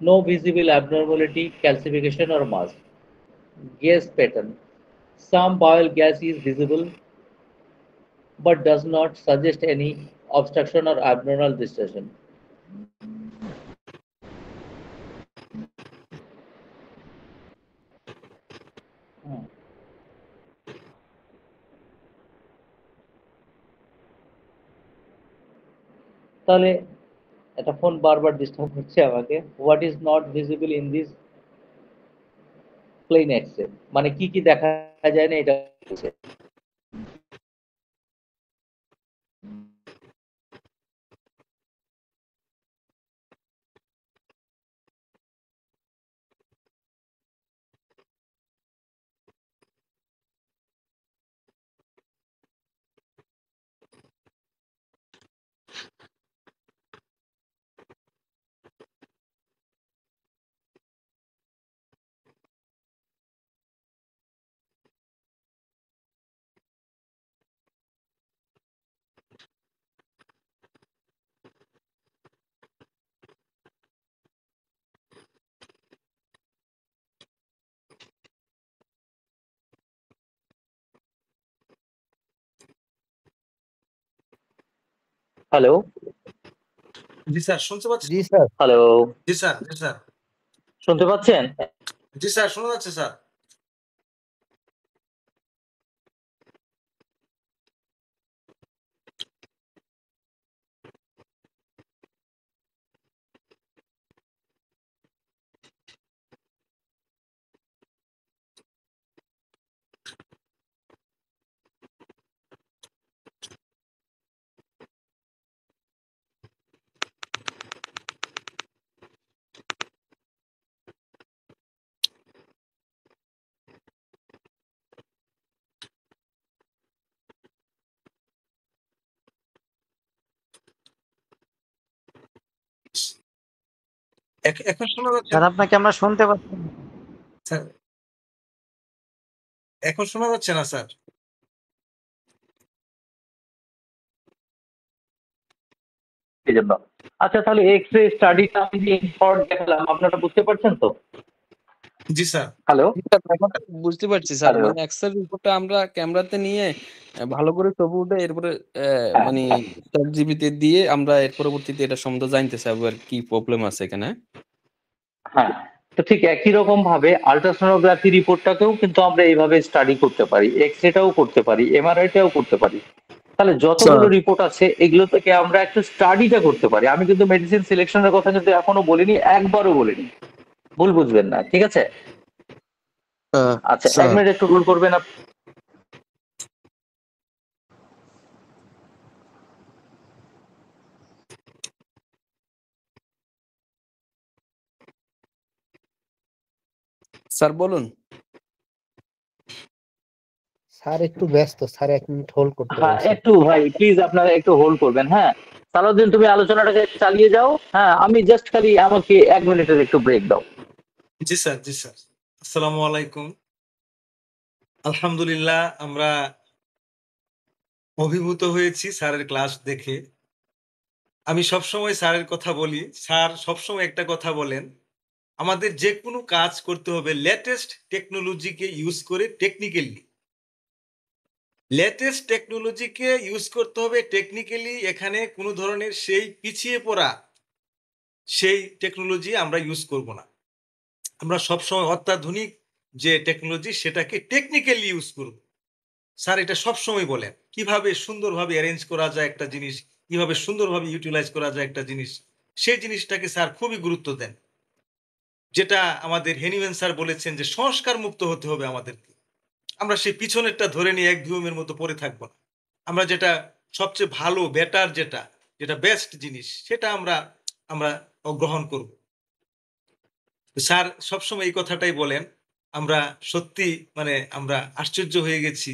no visible abnormality, calcification or mass, gas pattern, some bowel gas is visible but does not suggest any obstruction or abnormal distension. তাহলে একটা phone বারবার disturb হচ্ছে আমাকে। What is not visible in this plain Excel, মানে কি কি দেখা যায় না এটা বলছে। হ্যালো, জি স্যার, শুনতে পাচ্ছেন? জি স্যার। হ্যালো, জি স্যার, জি স্যার, শুনতে পাচ্ছেন? জি স্যার, শোনা যাচ্ছে স্যার। এখন শোনা যাচ্ছে স্যার না? আপনাকে আমরা শুনতে পাচ্ছি না। স্যার, এখন শোনা যাচ্ছে না স্যার। এই জন্য। আচ্ছা, তাহলে এক্স রে স্টাডিটা আমি যে শর্ট দেখালাম, আপনারা বুঝতে পারছেন তো? জি স্যার। হ্যালো, জি স্যার, ব্যাপারটা বুঝতে পারছি স্যার। হ্যালো, মানে এক্সেল রিপোর্টটা আমরা ক্যামেরাতে নিয়ে ভালো করে ছবি উঠে এরপরে হ্যাঁ, মানে চ্যাট জিপিটি দিয়ে আমরা এর পরবর্তীতে এটা সম্বন্ধে জানতে চাইবো আর কি প্রবলেম আছে এখানে। হ্যাঁ। তো ঠিক একই রকম ভাবে আল্ট্রাসোনোগ্রাফি রিপোর্টটাকেও কিন্তু আমরা এইভাবে স্টাডি করতে পারি, এক্স রেটাও করতে পারি, এমআরআইটাও করতে পারি। তাহলে যতগুলো স্যার রিপোর্ট আছে এগুলো থেকে আমরা একটু স্টাডিটা করতে পারি। আমি কিন্তু মেডিসিন সিলেকশনের কথা কিন্তু এখনো বলিনি, একবারও বলিনি, ভুল বুঝবেন না, ঠিক আছে? আচ্ছা, এক স্যার মিনিট একটু হোল্ড করবেন আপনি। স্যার বলুন। স্যার একটু ব্যস্ত, স্যার 1 মিনিট হোল্ড করতে হ্যাঁ, বলছে। একটু ভাই প্লিজ আপনারা একটু হোল্ড করবেন। হ্যাঁ, সালাউদ্দিন, তুমি আলোচনাটাকে চালিয়ে যাও। হ্যাঁ, আমি জাস্ট খালি আমাকে 1 মিনিটের একটু ব্রেক দাও। জি স্যার, জি স্যার। আসসালামু আলাইকুম। আলহামদুলিল্লাহ, আমরা অভিভূত হয়েছি স্যারের ক্লাস দেখে। আমি সবসময় স্যারের কথা বলি। স্যার সবসময় একটা কথা বলেন, আমাদের যে কোনো কাজ করতে হবে লেটেস্ট টেকনোলজিকে ইউজ করে টেকনিক্যালি। লেটেস্ট টেকনোলজিকে ইউজ করতে হবে টেকনিক্যালি, এখানে কোনো ধরনের সেই পিছিয়ে পড়া সেই টেকনোলজি আমরা ইউজ করব না। আমরা সবসময় অত্যাধুনিক যে টেকনোলজি সেটাকে টেকনিক্যালি ইউজ করব। স্যার এটা সবসময় বলেন, কিভাবে সুন্দরভাবে অ্যারেঞ্জ করা যায় একটা জিনিস, কিভাবে সুন্দরভাবে ইউটিলাইজ করা যায় একটা জিনিস, সেই জিনিসটাকে স্যার খুবই গুরুত্ব দেন। যেটা আমাদের হেনিম্যান স্যার বলেছেন যে সংস্কার মুক্ত হতে হবে আমাদেরকে। আমরা সেই পিছনেরটা ধরে নিয়ে একঘেয়েমির মতো পড়ে থাকবো না। আমরা যেটা সবচেয়ে ভালো, বেটার, যেটা যেটা বেস্ট জিনিস, সেটা আমরা আমরা গ্রহণ করব। স্যার সবসময় এই কথাটাই বলেন। আমরা সত্যি মানে আমরা আশ্চর্য হয়ে গেছি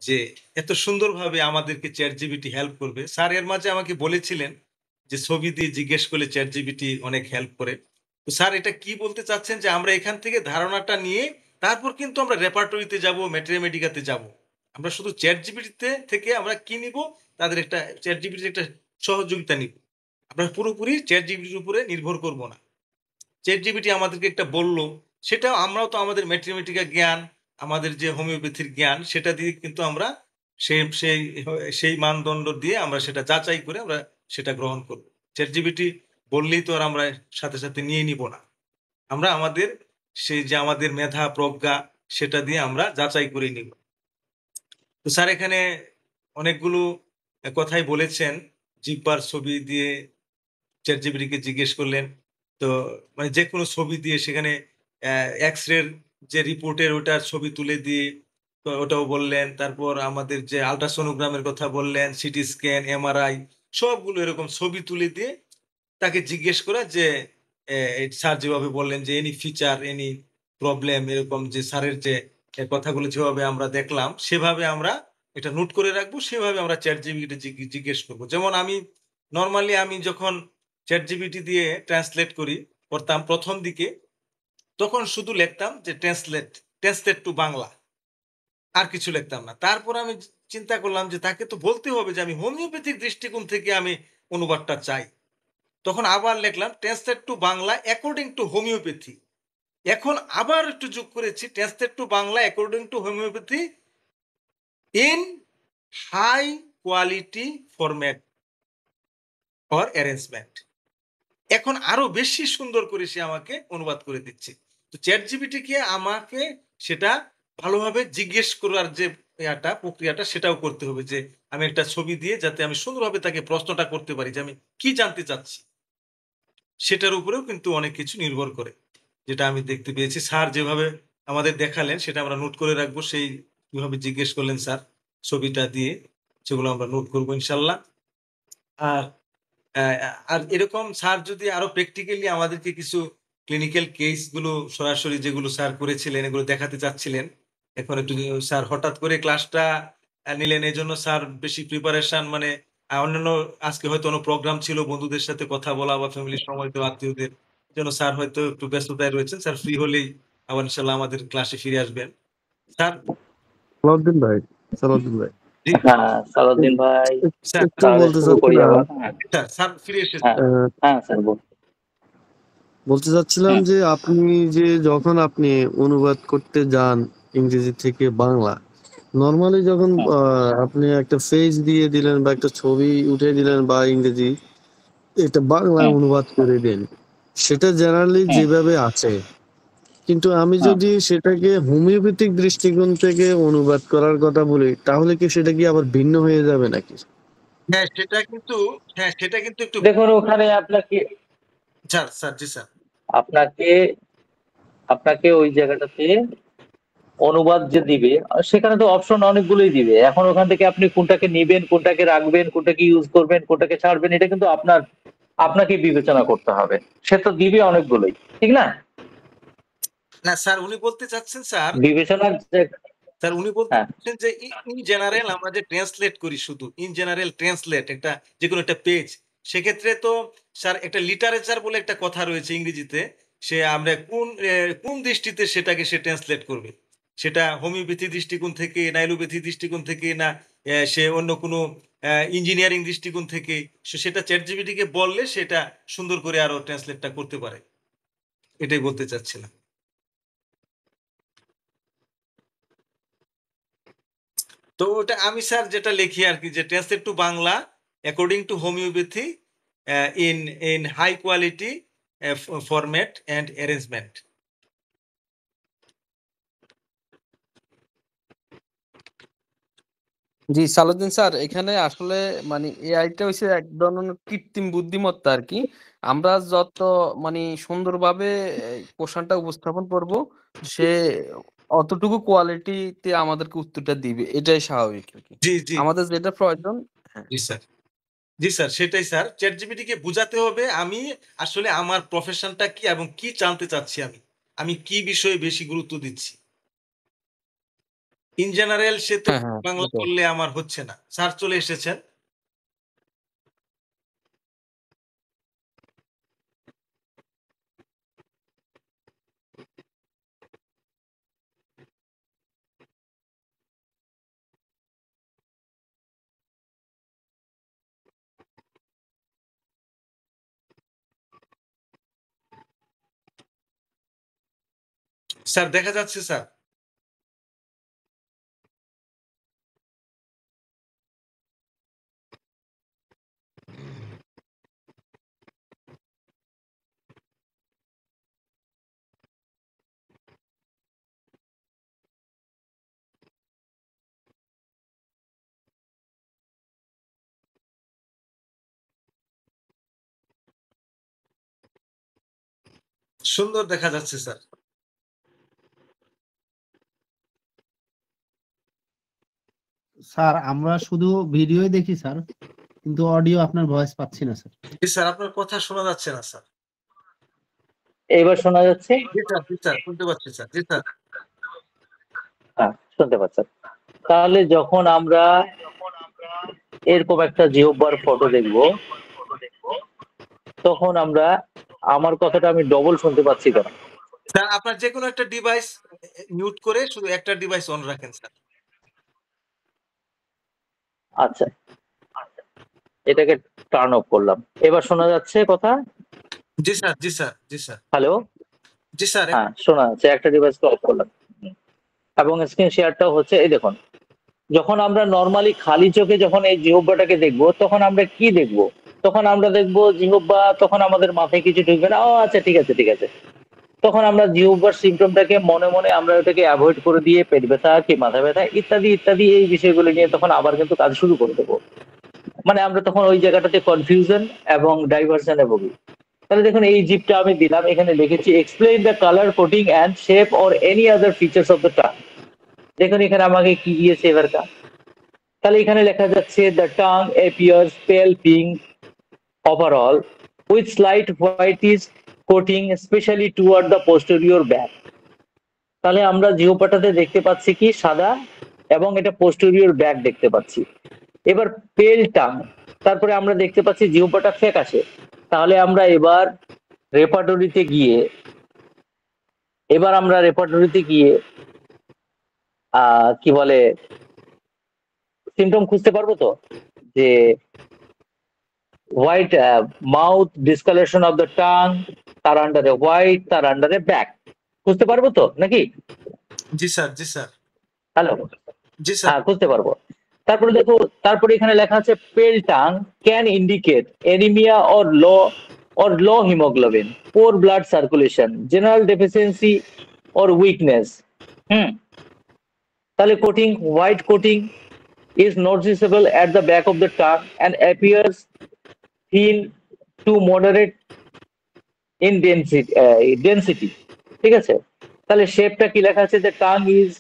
যে এত সুন্দরভাবে আমাদেরকে চ্যাট জিপিটি হেল্প করবে। স্যার এর মাঝে আমাকে বলেছিলেন যে ছবি দিয়ে জিজ্ঞেস করলে চ্যাট জিপিটি অনেক হেল্প করে। তো স্যার এটা কি বলতে চাচ্ছেন যে আমরা এখান থেকে ধারণাটা নিয়ে তারপর কিন্তু আমরা রেপার্টরিতে যাব, ম্যাথমেটিকাতে যাব। আমরা শুধু চ্যাট জিপিটিতে থেকে আমরা কি নিব, তাদের একটা চ্যাট জিপিটির একটা সহযোগিতা নিব। আমরা পুরোপুরি চ্যাট জিপিটির উপরে নির্ভর করব না। চ্যাট জিপিটি আমাদেরকে একটা বললো, সেটা আমরাও তো আমাদের ম্যাথমেটিক্যাল জ্ঞান, আমাদের যে হোমিওপ্যাথির জ্ঞান, সেটা দিয়ে কিন্তু আমরা সেই সেই সেই মানদণ্ড দিয়ে আমরা সেটা যাচাই করে আমরা সেটা গ্রহণ করব। চ্যাট জিপিটি বললেই তো আর আমরা সাথে সাথে নিয়ে নিব না। আমরা আমাদের সেই যে আমাদের মেধা প্রজ্ঞা, সেটা দিয়ে আমরা যাচাই করে নিব। তো স্যার এখানে অনেকগুলো কথাই বলেছেন জিব্বার ছবি দিয়ে চ্যাট জিপিটিকে জিজ্ঞেস করলেন, তো মানে যে কোনো ছবি দিয়ে সেখানে এক্স রের যে রিপোর্টের ওটার ছবি তুলে দিয়ে তো ওটাও বললেন, তারপর আমাদের যে আল্ট্রাসোনোগ্রামের কথা বললেন, সিটি স্ক্যান, এমআরআই, সবগুলো এরকম ছবি তুলে দিয়ে তাকে জিজ্ঞেস করা যে স্যার যেভাবে বললেন যে এনি ফিচার, এনি প্রবলেম, এরকম যে স্যারের যে কথাগুলো যেভাবে আমরা দেখলাম সেভাবে আমরা এটা নোট করে রাখবো, সেভাবে আমরা চ্যাট জিপিটি জিজ্ঞেস করবো। যেমন আমি নর্মালি আমি যখন চ্যাট জিপিটি দিয়ে ট্রান্সলেট করতাম প্রথম দিকে, তখন শুধু লিখতাম যে ট্রান্সলেট, ট্রান্সলেট টু বাংলা, আর কিছু লিখতাম না। তারপর আমি চিন্তা করলাম যে তাকে তো বলতে হবে যে আমি হোমিওপ্যাথিক দৃষ্টিকোণ থেকে আমি অনুবাদটা চাই। তখন আবার লিখলাম translate to Bangla according to homeopathy. এখন আবার একটু যোগ করেছি translate to Bangla according to homeopathy in high quality format or arrangement. এখন আরো বেশি সুন্দর করে সে আমাকে অনুবাদ করে দিচ্ছে। তো চ্যাট জিপিটিকে আমাকে সেটা ভালোভাবে জিজ্ঞেস করার যে প্রক্রিয়াটা সেটাও করতে হবে, যে আমি একটা ছবি দিয়ে যাতে আমি সুন্দরভাবে তাকে প্রশ্নটা করতে পারি যে আমি কি জানতে চাচ্ছি, সেটার উপরেও কিন্তু অনেক কিছু নির্ভর করে। যেটা আমি দেখতে পেয়েছি স্যার যেভাবে আমাদের দেখালেন সেটা আমরা নোট করে রাখবো, সেই কিভাবে জিজ্ঞেস করলেন স্যার ছবিটা দিয়ে, সেগুলো আমরা নোট করবো ইনশাল্লাহ। আর আর এরকম স্যার যদি আরো প্র্যাকটিক্যালি আমাদেরকে কিছু ক্লিনিক্যাল কেস গুলো সরাসরি যেগুলো স্যার করেছিলেন এগুলো দেখাতে চাচ্ছিলেন, এখন একটু স্যার হঠাৎ করে ক্লাসটা নিলেন, এই জন্য স্যার বেশি প্রিপারেশন মানে অন্যান্য আজকে হয়তো কোনো প্রোগ্রাম ছিল, বন্ধুদের সাথে কথা বলা বা ফ্যামিলির সময় দেওয়া, আত্মীয়দের জন্য স্যার হয়তো একটু ব্যস্ততায় রয়েছেন। স্যার ফ্রি হলেই আবার ইনশাল্লাহ আমাদের ক্লাসে ফিরে আসবেন স্যার। সালাউদ্দিন ভাই, সালাউদ্দিন ভাই, জি হ্যাঁ, সালাউদ্দিন ভাই, স্যার, একটু তাহলে বলতে শুরু করি চাচ্ছিলাম। আবার। হ্যাঁ, স্যার স্যার ফিরে এসেছেন। হ্যাঁ, আহ, হ্যাঁ স্যার বলতে চাচ্ছিলাম হুম, যে যখন আপনি অনুবাদ করতে যান ইংরেজি থেকে বাংলা, নর্মালি যখন হুম, আপনি একটা ফেজ দিয়ে দিলেন বা একটা ছবি উঠে দিলেন বা ইংরেজি এটা বাংলায় হুম, অনুবাদ করে দেন, সেটা জেনারেলি হুম, যেভাবে আছে, কিন্তু আমি হুম। যদি সেটাকে হোমিওপ্যাথিক দৃষ্টিকোণ থেকে অনুবাদ করার কথা বলি, তাহলে কি সেটা কি আবার ভিন্ন হয়ে যাবে নাকি? হ্যাঁ সেটা কিন্তু, হ্যাঁ সেটা কিন্তু একটু, দেখুন ওখানে স্যার স্যার জি স্যার। আপনাকে আপনাকে ওই জায়গাটাতে অনুবাদ যে দিবে সেখানে তো অপশন অনেকগুলোই দিবে। এখন ওখান থেকে আপনি কোনটাকে নিবেন, কোনটাকে রাখবেন, কোনটাকে ইউজ করবেন, কোনটাকে ছাড়বেন, এটা কিন্তু আপনাকে বিবেচনা করতে হবে। সে তো দিবে অনেকগুলোই, ঠিক না? না স্যার উনি বলতে চাচ্ছেন স্যার, বিবেচনার যে স্যার উনি বলতে হ্যাঁ, চাচ্ছেন যে ইন জেনারেল আমরা যে ট্রান্সলেট করি, শুধু ইন জেনারেল ট্রান্সলেট একটা যে কোনো একটা পেজ, সেক্ষেত্রে তো স্যার একটা লিটারেচার বলে একটা কথা রয়েছে ইংরেজিতে, সে আমরা কোন দৃষ্টিতে সেটাকে সে ট্রান্সলেট করবে, সেটা হোমিওপ্যাথি দৃষ্টিকোণ থেকে না এলোপ্যাথি দৃষ্টিকোণ থেকে না সে অন্য কোনো ইঞ্জিনিয়ারিং দৃষ্টিকোণ থেকে, সেটা চ্যাট জিপিটিকে বললে সেটা সুন্দর করে আরো ট্রান্সলেটটা করতে পারে, এটাই বলতে চাচ্ছিলাম। তো ওটা আমি স্যার যেটা লিখি আর কি, যে translate to Bangla according to homeopathy in in high quality format and arrangement. জি সালাউদ্দিন স্যার, এখানে আসলে মানে এআইটা হচ্ছে এক ধরনের কৃত্রিম বুদ্ধিমত্তা আর কি। আমরা যত মানে সুন্দরভাবে কোশ্চেনটা উপস্থাপন করব, সে অতটুকু কোয়ালিটিতে আমাদেরকে উত্তরটা দিবে, এটাই স্বাভাবিক আর কি। জি জি আমাদের যেটা প্রয়োজন, হ্যাঁ। জি স্যার, জি স্যার সেটাই স্যার, চ্যাট জিপিটি কে বোঝাতে হবে আমি আসলে আমার প্রফেশনটা কি এবং কি জানতে চাচ্ছি, আমি আমি কি বিষয়ে বেশি গুরুত্ব দিচ্ছি। ইন জেনারেল সে তো হ্যাঁ হ্যাঁ বাংলা এটাই। করলে আমার হচ্ছে না। স্যার চলে এসেছেন। স্যার দেখা যাচ্ছে স্যার। সুন্দর দেখা যাচ্ছে স্যার। স্যার আমরা শুধু ভিডিওই দেখি স্যার, কিন্তু অডিও আপনার ভয়েস পাচ্ছি না স্যার। জি স্যার, আপনার কথা শোনা যাচ্ছে না স্যার। এবার শোনা যাচ্ছে? জি স্যার, জি স্যার, শুনতে পাচ্ছি স্যার। জি স্যার। হ্যাঁ, শুনতে পাচ্ছেন। তাহলে যখন আমরা এরকম একটা জিহ্বার ফটো দেখব, তখন আমরা আমার কথাটা আমি ডবল শুনতে পাচ্ছি কেন? স্যার আপনার যেকোনো একটা ডিভাইস মিউট করে শুধু একটা ডিভাইস অন রাখেন স্যার। আচ্ছা, এটাকে টার্ন অফ করলাম। এবার শোনা যাচ্ছে কথা? জি স্যার, জি স্যার, জি স্যার। হ্যালো? জি স্যার। হ্যাঁ, শোনা যাচ্ছে। একটা ডিভাইসকে অফ করলাম। এবং স্ক্রিন শেয়ারটাও হচ্ছে। এই দেখুন, যখন আমরা নরমালি খালি চোখে যখন এই জিহ্বাটাকে দেখব, তখন আমরা কি দেখব? তখন আমরা দেখব জিহ্বা, তখন আমাদের মাথায় কিছু ঢুকবে না। ও আচ্ছা, ঠিক আছে, ঠিক আছে। তখন আমরা জিহ্বার সিমটমটাকে মনে মনে আমরা ওটাকে অ্যাভয়েড করে দিয়ে পেট ব্যথা কি মাথা ব্যথা ইত্যাদি ইত্যাদি এই বিষয়গুলো নিয়ে তখন আবার কিন্তু কাজ শুরু করে দেবো। মানে আমরা তখন ওই জায়গাটাতে কনফিউশন এবং ডাইভার্সনে ভুগি। তাহলে দেখুন, এই জিপটা আমি দিলাম, এখানে লিখেছি explain the colour, coating and shape or any other features of the tongue. দেখুন এখানে আমাকে কি দিয়েছে এবারটা। তাহলে এখানে লেখা যাচ্ছে দ্য টাং অ্যাপিয়ার্স পেল pink overall with slight whitish coating specially toward the posterior back. তাহলে আমরা জিহ্বাটাতে দেখতে পাচ্ছি কি সাদা, এবং এটা পোস্টেরিয়র ব্যাক দেখতে পাচ্ছি। এবার পেল টাং, তারপরে আমরা দেখতে পাচ্ছি জিহ্বাটা ফ্যাকাশে। তাহলে আমরা এবার রেপার্টরিতে গিয়ে কি বলে সিমটম খুঁজতে পারবো তো, যে white mouth, discoloration of the tongue, তার আন্ডারে হোয়াইট, তার আন্ডারে ব্যাক, খুঁজতে পারবো তো নাকি? জি স্যার, জি স্যার। হ্যালো? জি স্যার। হ্যাঁ, খুঁজতে পারবো। তারপরে দেখো, তারপরে এখানে লেখা আছে পেল tongue can indicate anaemia or low hemoglobin, poor blood circulation, general deficiency or weakness. তাহলে coating, white coating is noticeable at the back of the tongue and appears thin to moderate in density. ঠিক আছে? তাহলে শেপটা কি লেখা আছে? the tongue is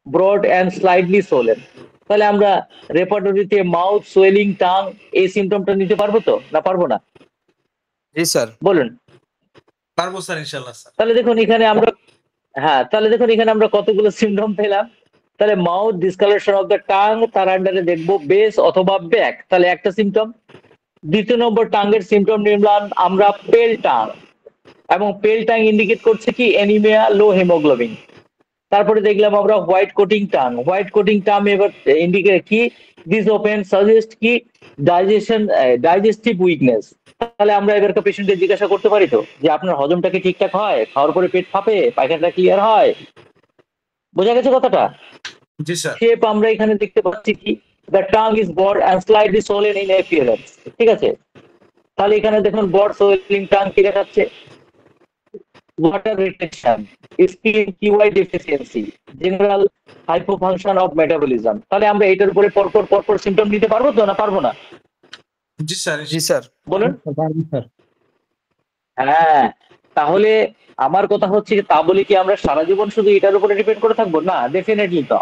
broad and slightly swollen. তাহলে আমরা রেপার্টরিতে মাউথ, সোয়েলিং, টাং এই সিমটমটা নিতে পারবো তো, না পারবো না? জি স্যার। বলুন। পারবো স্যার, ইনশাআল্লাহ স্যার। তাহলে দেখুন এখানে আমরা, হ্যাঁ, তাহলে দেখুন এখানে আমরা কতগুলো সিমটম পেলাম। তাহলে mouth, discolouration of the tongue, তার আন্ডারে দেখবো বেস অথবা ব্যাক, তাহলে একটা সিমটম। দ্বিতীয় নম্বর টাঙ্গের সিমটম নিলাম আমরা পেল টাং, এবং পেল টাং ইন্ডিকেট করছে কি এনিমিয়া, লো হিমোগ্লোবিন। তারপরে দেখলাম আমরা white coating tongue. White coating tongue এবার ইন্ডিকেট কি দিস ওপেন সাজেস্ট কি ডাইজেস্টিভ উইকনেস। তাহলে আমরা এবারকার পেশেন্টকে জিজ্ঞাসা করতে পারি তো যে আপনার হজমটা কি ঠিকঠাক হয়, খাওয়ার পরে পেট ফাঁপে, পায়খানাটা ক্লিয়ার হয়? বোঝা গেছে কথাটা? জি স্যার। শেপ আমরা এখানে দেখতে পাচ্ছি কি দ্য টাং ইজ বড় অ্যান্ড স্লাইটলি সোলেন ইন অ্যাপিয়ারেন্স। ঠিক আছে? তাহলে এখানে দেখুন বড় সোয়েলিং টাং কি দেখাচ্ছে? water retention, skin QI deficiency, general hypofunction of metabolism. তাহলে আমরা এটার উপরে পরপর সিমটম নিতে পারবো তো, না পারবো না? জি স্যার। জি স্যার। বলুন। পারবেন স্যার। হ্যাঁ, তাহলে আমার কথা হচ্ছে যে তা বলে কি আমরা সারা জীবন শুধু এটার উপরে ডিপেন্ড করে থাকবো? না, ডেফিনেটলি তো।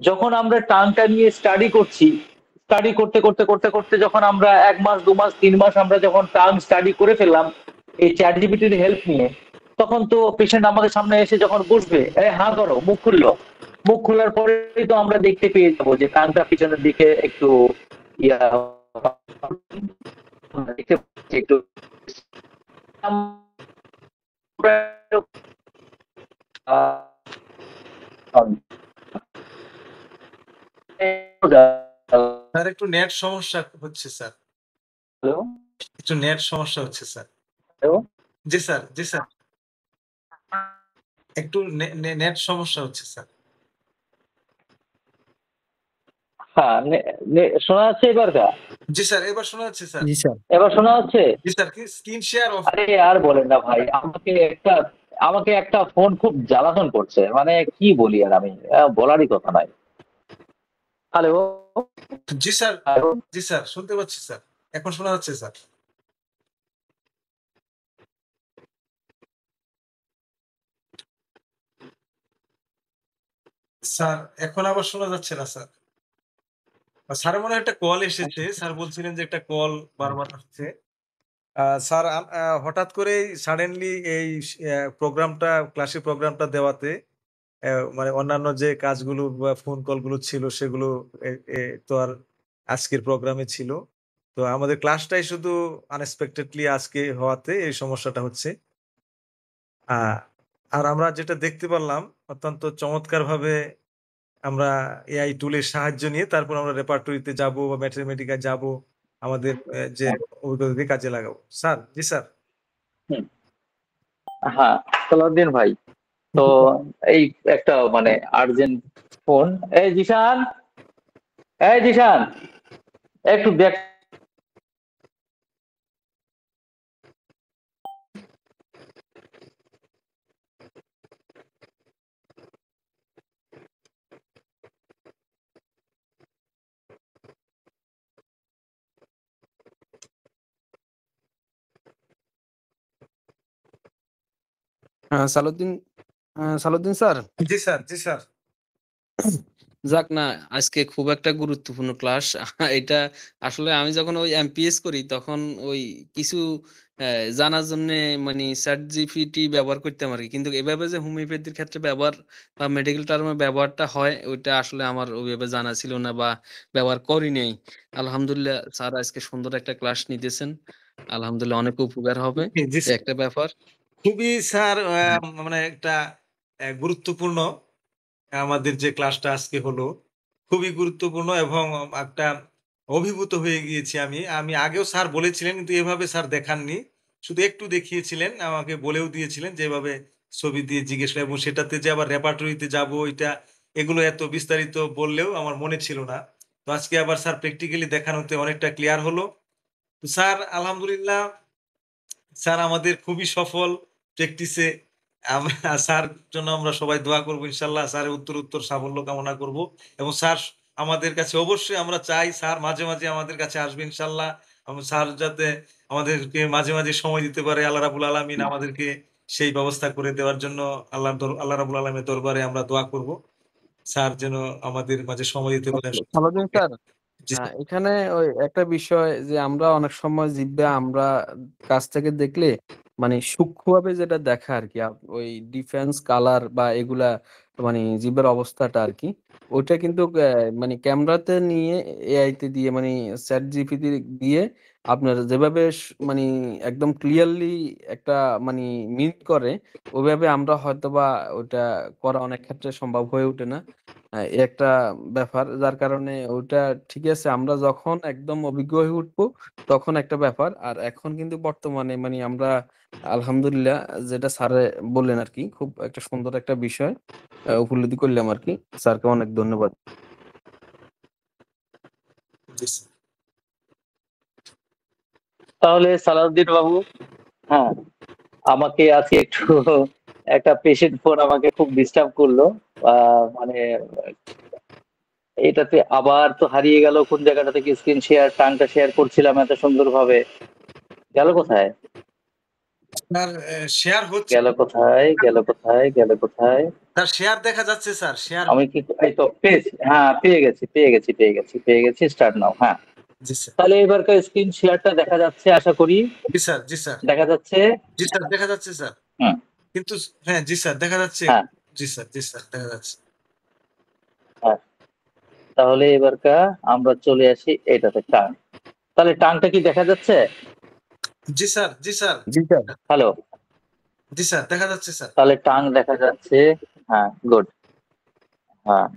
যখন আমরা টাংটা নিয়ে স্টাডি করছি, স্টাডি করতে করতে করতে করতে যখন আমরা 1 মাস 2 মাস 3 মাস আমরা যখন টাং স্টাডি করে ফেললাম এই চ্যাট জিপিটির হেল্প নিয়ে, তখন তো পেশেন্ট আমাদের সামনে এসে যখন বসবে, হাঁ করো, মুখ খুললো, মুখ খোলার পরেই তো আমরা দেখতে পেয়ে যাবো যে টাংটা পিছনের দিকে একটু ইয়া দেখতে পাচ্ছি একটু স্যার একটু নেট সমস্যা হচ্ছে স্যার। হ্যালো? একটু নেট সমস্যা হচ্ছে স্যার। হ্যালো? জি স্যার, জি স্যার। একটু নেট সমস্যা হচ্ছে স্যার। হ্যাঁ, শোনা যাচ্ছে এবারটা? জি স্যার, এবার শোনা যাচ্ছে স্যার। জি স্যার। এবার শোনা যাচ্ছে? জি স্যার, কি স্ক্রিন শেয়ার অফ? আরে আর বলেন না ভাই, আমাকে একটা ফোন খুব জ্বালাতন করছে, মানে কি বলি আর আমি, বলারই কথা নয়। হ্যালো? জি স্যার, হ্যালো? জি স্যার, শুনতে পাচ্ছি স্যার। এখন শোনা যাচ্ছে স্যার। স্যার এখন আবার শোনা যাচ্ছে না স্যার। স্যারের মনে হয় একটা কল এসেছে। স্যার বলছিলেন যে একটা কল বারবার আসছে। স্যার হঠাৎ করেই সাডেনলি এই প্রোগ্রামটা ক্লাসের প্রোগ্রামটা দেওয়াতে মানে অন্যান্য যে কাজগুলো বা ফোন কলগুলো ছিল সেগুলো এ এ তো আর আজকের প্রোগ্রামে ছিল। তো আমাদের ক্লাসটাই শুধু আনএক্সপেক্টেডলি আজকে হওয়াতে এই সমস্যাটা হচ্ছে। আ আর আমরা যেটা দেখতে পারলাম অত্যন্ত চমৎকারভাবে আমরা এআই টুলের সাহায্য নিয়ে তারপর আমরা রেপার্টরিতে যাবো বা ম্যাথমেটিক্যায় যাবো। আমাদের যে অভিজ্ঞতা দিয়ে কাজে লাগাবো। স্যার, জি স্যার। হুম, হ্যাঁ, সালাউদ্দিন ভাই, তো এই একটা মানে আর্জেন্ট ফোন। এই জিশান, এই জিশান, একটু দেখ। সালাউদ্দিন সালাউদ্দিন স্যার, জি স্যার, জি স্যার। যাক না, আজকে খুব একটা গুরুত্বপূর্ণ ক্লাস। এটা আসলে আমি যখন ওই এমপিএস করি তখন ওই কিছু জানার জন্য মানে চ্যাট জিপিটি ব্যবহার করতাম আর কি, কিন্তু এভাবে যে হোমিওপ্যাথির ক্ষেত্রে ব্যবহার বা মেডিকেল টার্মে ব্যবহারটা হয় ওইটা আসলে আমার ওইভাবে জানা ছিল না বা ব্যবহার করি নাই। আলহামদুলিল্লাহ স্যার আজকে সুন্দর একটা ক্লাস নিতেছেন, আলহামদুলিল্লাহ অনেক উপকার হবে। জি এই স্যার। একটা ব্যাপার। খুবই স্যার মানে একটা গুরুত্বপূর্ণ আমাদের যে ক্লাসটা আজকে হলো, খুবই গুরুত্বপূর্ণ এবং একটা অভিভূত হয়ে গিয়েছি আমি। আমি আগেও স্যার বলেছিলেন কিন্তু এভাবে স্যার দেখাননি। শুধু একটু দেখিয়েছিলেন, আমাকে বলেও দিয়েছিলেন যে এভাবে ছবি দিয়ে জিজ্ঞেস করে এবং সেটাতে যে আবার রেপার্টরিতে যাবো এটা এগুলো এত বিস্তারিত বললেও আমার মনে ছিল না। তো আজকে আবার স্যার প্র্যাকটিক্যালি দেখানোতে অনেকটা ক্লিয়ার হলো। তো স্যার আলহামদুলিল্লাহ স্যার আমাদের খুবই সফল প্র্যাকটিসে। স্যার জন্য আমরা সবাই দোয়া করব ইনশাল্লাহ। স্যারের উত্তর সাফল্য কামনা করব এবং স্যার আমাদের কাছে অবশ্যই আমরা চাই স্যার মাঝে মাঝে আমাদের কাছে আসবে ইনশাল্লাহ। স্যার যাতে আমাদেরকে মাঝে মাঝে সময় দিতে পারে, আল্লাহ রাবুল আলমিন আমাদেরকে সেই ব্যবস্থা করে দেওয়ার জন্য আল্লাহ রাবুল আলমের দরবারে আমরা দোয়া করব স্যার যেন আমাদের মাঝে সময় দিতে পারেন। সালাউদ্দিন স্যার, জি স্যার। এখানে ওই একটা বিষয় যে আমরা অনেক সময় জিব্বে আমরা কাছ থেকে দেখলে মানে সূক্ষ্মভাবে যেটা দেখা আর কি, ওই ডিফেন্স কালার বা এগুলা মানে জিব্বের অবস্থাটা আর কি, ওইটা কিন্তু মানে ক্যামেরাতে নিয়ে এআই তে দিয়ে মানে চ্যাট জিপিটি দিয়ে আপনার যেভাবে মানে একদম ক্লিয়ারলি একটা মানে মিট করে ওইভাবে আমরা হয়তোবা ওটা করা অনেক ক্ষেত্রে সম্ভব হয়ে ওঠে না। এই একটা ব্যাপার যার কারণে ওটা ঠিক আছে, আমরা যখন একদম অভিজ্ঞ হয়ে উঠবো তখন একটা ব্যাপার। আর এখন কিন্তু বর্তমানে মানে আমরা আলহামদুলিল্লাহ যেটা স্যারে বললেন আর কি, খুব একটা সুন্দর একটা বিষয় উপলব্ধি করলাম আর কি। স্যারকে অনেক ধন্যবাদ। জি স্যার। তাহলে সালাউদ্দিন বাবু, হ্যাঁ, আমাকে আজকে একটু একটা পেশেন্ট ফোন আমাকে খুব ডিস্টার্ব করলো। মানে এটাতে আবার তো হারিয়ে গেল কোন জায়গাটা থেকে স্ক্রিন শেয়ার, টাংটা শেয়ার করছিলাম এত সুন্দরভাবে, গেল কোথায়? স্যার শেয়ার হচ্ছে। গেল কোথায়? গেল কোথায়? গেল কোথায়? স্যার শেয়ার দেখা যাচ্ছে স্যার, শেয়ার। আমি কি, এই তো পেয়েছি, হ্যাঁ পেয়ে গেছি, পেয়ে গেছি, স্টার্ট নাও। হ্যাঁ, জি স্যার। তাহলে এবারকার স্ক্রিন শেয়ারটা দেখা যাচ্ছে আশা করি। জি স্যার, জি স্যার। দেখা যাচ্ছে। জি স্যার দেখা যাচ্ছে স্যার। হুম, কিন্তু হ্যাঁ, জি স্যার দেখা যাচ্ছে। হ্যাঁ, জি স্যার, জি স্যার দেখা যাচ্ছে। হ্যাঁ, তাহলে এবারকার আমরা চলে আসি এটাতে, টাং। তাহলে টাংটা কি দেখা যাচ্ছে? জি স্যার, জি স্যার। জি স্যার। হ্যালো, জি স্যার দেখা যাচ্ছে স্যার। তাহলে টাং দেখা যাচ্ছে। হ্যাঁ, গুড। হ্যাঁ,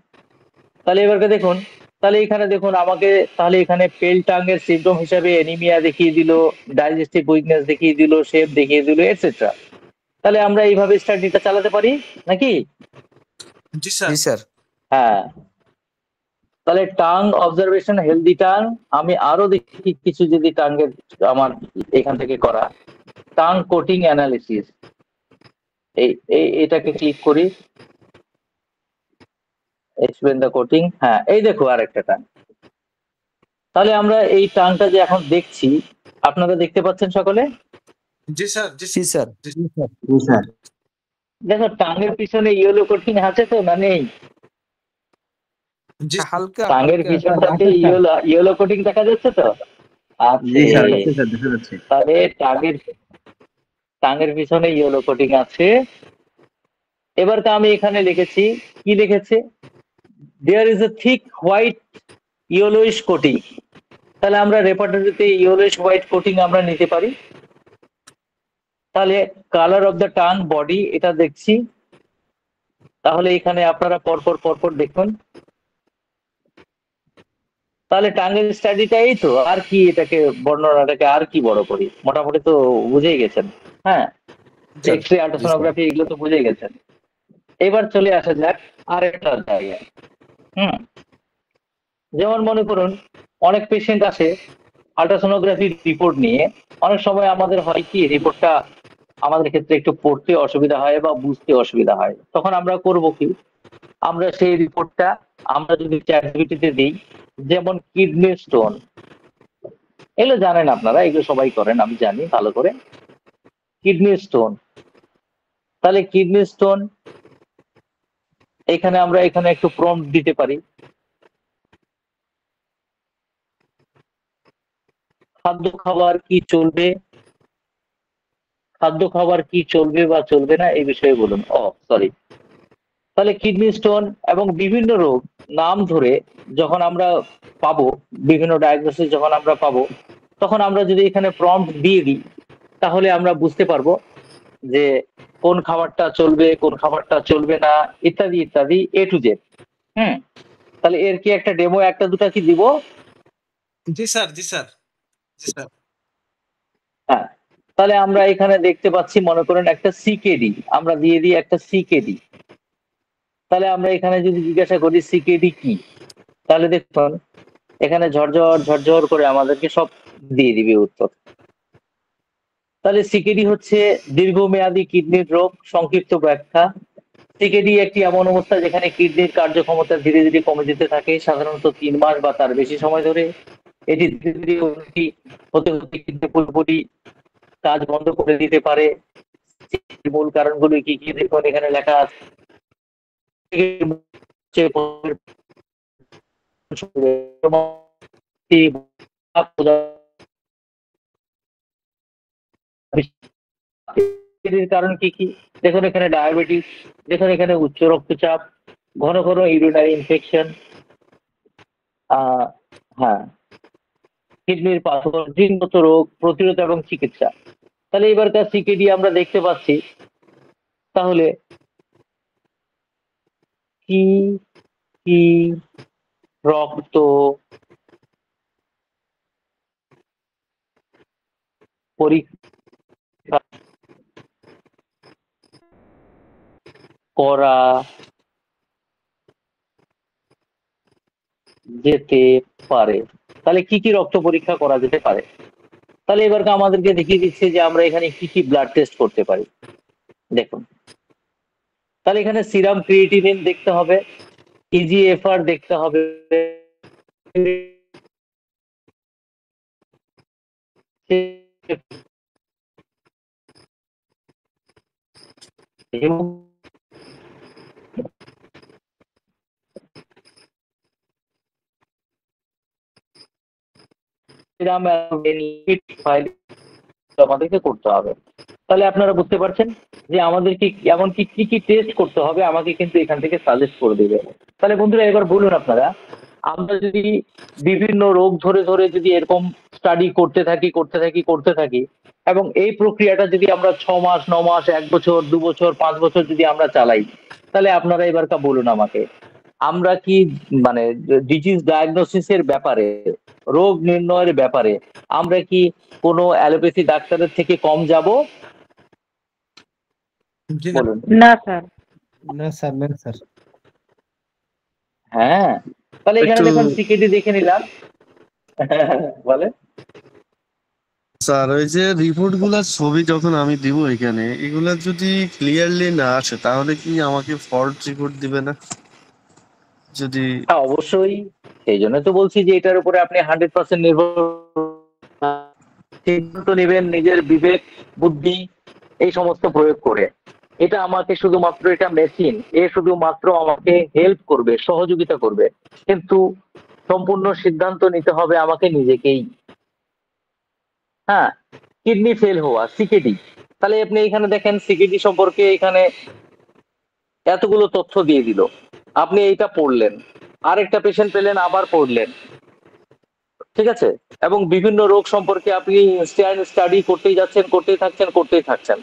তাহলে এবারকে দেখুন, তাহলে এখানে দেখুন আমাকে, তাহলে এখানে পেল টাং এর সিমটম হিসাবে এনিমিয়া দেখিয়ে দিল, ডাইজেস্টিভ উইকনেস দেখিয়ে দিল, শেপ দেখিয়ে দিল, এটসেট্রা। তাহলে আমরা এইভাবে স্টাডিটা চালাতে পারি নাকি? জি স্যার। জি স্যার। হ্যাঁ, তাহলে টাং অবজারভেশন, হেলদি টাং। আমি আরো দেখি কিছু যদি টাঙ্গের আমার এখান থেকে করা, টাং কোটিং অ্যানালিসিস, এটাকে ক্লিক করি, এক্সপ্লেন দ্য কোটিং। হ্যাঁ, এই দেখো আরেকটা টাং। তাহলে আমরা এই টাংটা যে এখন দেখছি, আপনারা দেখতে পাচ্ছেন সকলে? জি স্যার, জি জি স্যার। দেখো টাঙের পিছনে ইয়েলো কোটিং আছে তো না নেই? জি হালকা টাঙের হালকা পিছনটাতে ইয়েলো কোটিং দেখা যাচ্ছে তো? জি স্যার, আছে। আছে স্যার, দেখা যাচ্ছে। তাহলে টাঙের পিছনে ইয়েলো কোটিং আছে। এবার তো আমি এখানে লিখেছি, কি লিখেছে? There is a thick white yellowish coating. তাহলে আমরা রেপার্টরিতে ইয়েলোইশ হোয়াইট কোটিং আমরা নিতে পারি। তাহলে colour of the tongue body এটা দেখছি। তাহলে এখানে আপনারা পরপর পরপর দেখুন। তাহলে টাঙ্গের স্টাডিটা এই তো, আর কি এটাকে বর্ণনাটাকে আর কি বড় করি, মোটামুটি তো বুঝেই গেছেন। হ্যাঁ, জি এক্স রে আল্ট্রাসোনোগ্রাফি এগুলো তো বুঝে গেছেন। এবার চলে আসা যাক আর একটা জায়গায়। যেমন মনে করুন অনেক পেশেন্ট আসে আল্ট্রাসোনোগ্রাফির রিপোর্ট নিয়ে। অনেক সময় আমাদের হয় কি রিপোর্টটা আমাদের ক্ষেত্রে একটু পড়তে অসুবিধা হয় বা বুঝতে অসুবিধা হয়, তখন আমরা করব কি, আমরা সেই রিপোর্টটা আমরা যদি চ্যাটজিপিটিতে দিই, যেমন কিডনি স্টোন, এগুলো জানেন আপনারা, এগুলো সবাই করেন আমি জানি ভালো করে। কিডনি স্টোন, তাহলে কিডনি স্টোন এখানে আমরা এখানে একটু প্রম্পট দিতে পারি। খাদ্য খাবার কি চলবে, খাদ্য খাবার কি চলবে বা চলবে না এই বিষয়ে বলুন। সরি। তাহলে কিডনি স্টোন এবং বিভিন্ন রোগ নাম ধরে যখন আমরা পাবো, বিভিন্ন ডায়াগনোসিস যখন আমরা পাবো, তখন আমরা যদি এখানে প্রম্পট দিয়ে দিই, তাহলে আমরা বুঝতে পারবো যে কোন খাবারটা চলবে, কোন খাবারটা চলবে না, ইত্যাদি ইত্যাদি এ টু জেড। তাহলে এর কি একটা ডেমো একটা দুটা কি দিব? জি স্যার, জি স্যার, জি স্যার। হ্যাঁ, তাহলে আমরা এখানে দেখতে পাচ্ছি, মনে করেন একটা সিকেডি আমরা দিয়ে দিই, একটা সিকেডি। তাহলে আমরা এখানে যদি জিজ্ঞাসা করি সিকেডি কি, তাহলে দেখুন এখানে ঝরঝর ঝরঝর করে আমাদেরকে সব দিয়ে দিবে উত্তর। তাহলে সিকেডি হচ্ছে দীর্ঘমেয়াদী কিডনির রোগ, সংক্ষিপ্ত ব্যাখ্যা। সিকেডি একটি এমন অবস্থা যেখানে কিডনির কার্যক্ষমতা ধীরে ধীরে কমে যেতে থাকে, সাধারণত 3 মাস বা তার বেশি সময় ধরে। এটি ধীরে ধীরে উন্নতি হতে হতে কিডনি পুরোপুরি কাজ বন্ধ করে দিতে পারে। মূল কারণগুলি কি কি দেখুন এখানে লেখা আছে। কারণ কি কি দেখুন এখানে ডায়াবেটিস, দেখুন এখানে উচ্চ রক্তচাপ, ঘন ঘন ইউরিনারি ইনফেকশন, হ্যাঁ, কিডনির পাথর, জিনগত রোগ প্রতিরোধ এবং চিকিৎসা। তাহলে এবারকার সিকেডি আমরা দেখতে পাচ্ছি। তাহলে কি কি রক্ত পরীক্ষা করা যেতে পারে? তাহলে কি কি রক্ত পরীক্ষা করা যেতে পারে? তাহলে এবার আমাদেরকে দেখিয়ে দিচ্ছে যে আমরা এখানে কি কি ব্লাড টেস্ট করতে পারি। দেখুন, তাহলে এখানে সিরাম ক্রিয়েটিনিন দেখতে হবে, ইজিএফআর দেখতে হবে, আমাদেরকে করতে হবে। তাহলে আপনারা বুঝতে পারছেন যে আমাদেরকে এমন কি কি টেস্ট করতে হবে, আমাকে কিন্তু এখান থেকে সাজেস্ট করে দেবে। তাহলে বন্ধুরা এবার বলুন আপনারা, আমরা যদি বিভিন্ন রোগ ধরে ধরে যদি এরকম স্টাডি করতে থাকি এবং এই প্রক্রিয়াটা যদি আমরা 6 মাস 9 মাস 1 বছর 2 বছর 5 বছর যদি আমরা চালাই, তাহলে আপনারা এবারটা বলুন আমাকে, আমরা কি মানে ডিজিজ ডায়াগনোসিসের ব্যাপারে, রোগ নির্ণয়ের ব্যাপারে আমরা কি কোনো অ্যালোপ্যাথি ডাক্তারের থেকে কম যাব? জি না। বলুন। না স্যার। না স্যার, না স্যার। হ্যাঁ, তাহলে এখানে একটু দেখুন সিকেডি দেখে নিলাম। বলে স্যার ওই যে রিপোর্ট গুলার ছবি যখন আমি দিব এখানে, এগুলা যদি ক্লিয়ারলি না আসে তাহলে কি আমাকে ফল্ট রিপোর্ট দিবে না? যদি হ্যাঁ, অবশ্যই। সেই জন্য তো বলছি যে এটার উপরে আপনি 100% নির্ভর সিদ্ধান্ত নেবেন নিজের বিবেক বুদ্ধি এই সমস্ত প্রয়োগ করে। এটা আমাকে শুধুমাত্র, এটা মেশিন, এ শুধুমাত্র আমাকে হেল্প করবে, সহযোগিতা করবে, কিন্তু সম্পূর্ণ সিদ্ধান্ত নিতে হবে আমাকে নিজেকেই। হ্যাঁ, কিডনি ফেল হওয়া, সিকেডি। তাহলে আপনি এখানে দেখেন সিকেডি সম্পর্কে এখানে এতগুলো তথ্য দিয়ে দিল, আপনি এইটা পড়লেন, আরেকটা পেশেন্ট পেলেন, আবার পড়লেন, ঠিক আছে, এবং বিভিন্ন রোগ সম্পর্কে আপনি স্টাডি করতেই যাচ্ছেন, করতেই থাকছেন।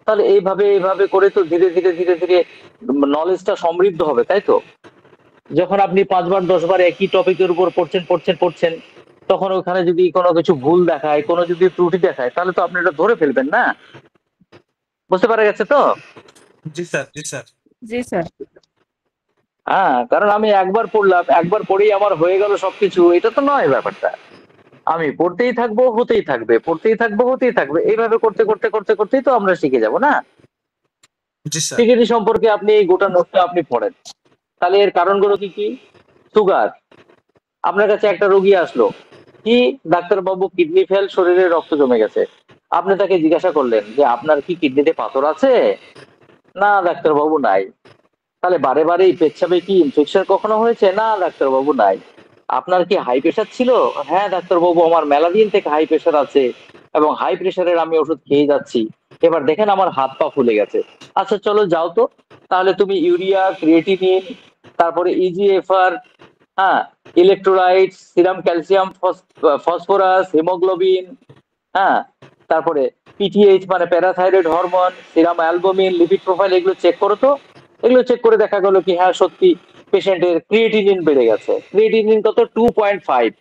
তাহলে এইভাবে করে তো ধীরে ধীরে ধীরে ধীরে নলেজটা সমৃদ্ধ হবে, তাই তো? যখন আপনি 5 বার 10 বার একই টপিকের উপর পড়ছেন, তখন ওখানে যদি কোনো কিছু ভুল দেখায়, কোনো যদি ত্রুটি দেখায়, তাহলে তো আপনি এটা ধরে ফেলবেন না। বুঝতে পারা গেছে তো? জি স্যার, জি স্যার। জি স্যার। হ্যাঁ, কারণ আমি একবার পড়লাম, একবার পড়েই আমার হয়ে গেল সবকিছু, এটা তো নয় ব্যাপারটা। আমি পড়তেই থাকবো, হতেই থাকবে, পড়তেই থাকবো, হতেই থাকবে, এইভাবে করতেই তো আমরা শিখে যাব না? জি স্যার। সিকেডি সম্পর্কে আপনি এই গোটা নোটটা আপনি পড়েন, তাহলে এর কারণগুলো কি কি? সুগার, আপনার কাছে একটা রোগী আসলো, কি ডাক্তারবাবু কিডনি ফেল, শরীরে রক্ত জমে গেছে। আপনি তাকে জিজ্ঞাসা করলেন যে আপনার কি কিডনিতে পাথর আছে? না ডাক্তারবাবু নাই। তাহলে বারে বারে এই পেচ্ছাপে কি ইনফেকশন কখনো হয়েছে? না ডাক্তারবাবু নাই। আপনার কি হাই প্রেশার ছিল? হ্যাঁ ডাক্তারবাবু, আমার মেলা দিন থেকে হাই প্রেশার আছে এবং হাই প্রেশারের আমি ওষুধ খেয়ে যাচ্ছি, এবার দেখেন আমার হাত পা ফুলে গেছে। আচ্ছা চলো যাও তো, তাহলে তুমি ইউরিয়া, ক্রিয়েটিনিন, তারপরে ইজিএফআর, হ্যাঁ, electrolyte, serum calcium, phosphorus, haemoglobin, হ্যাঁ, তারপরে পিটিএইচ মানে parathyroid hormone, serum albumin, lipid profile, এগুলো চেক করো তো। এগুলো চেক করে দেখা গেল কি হ্যাঁ সত্যি পেশেন্টের ক্রিয়েটিনিন বেড়ে গেছে। ক্রিয়েটিনিন কত? 2.5,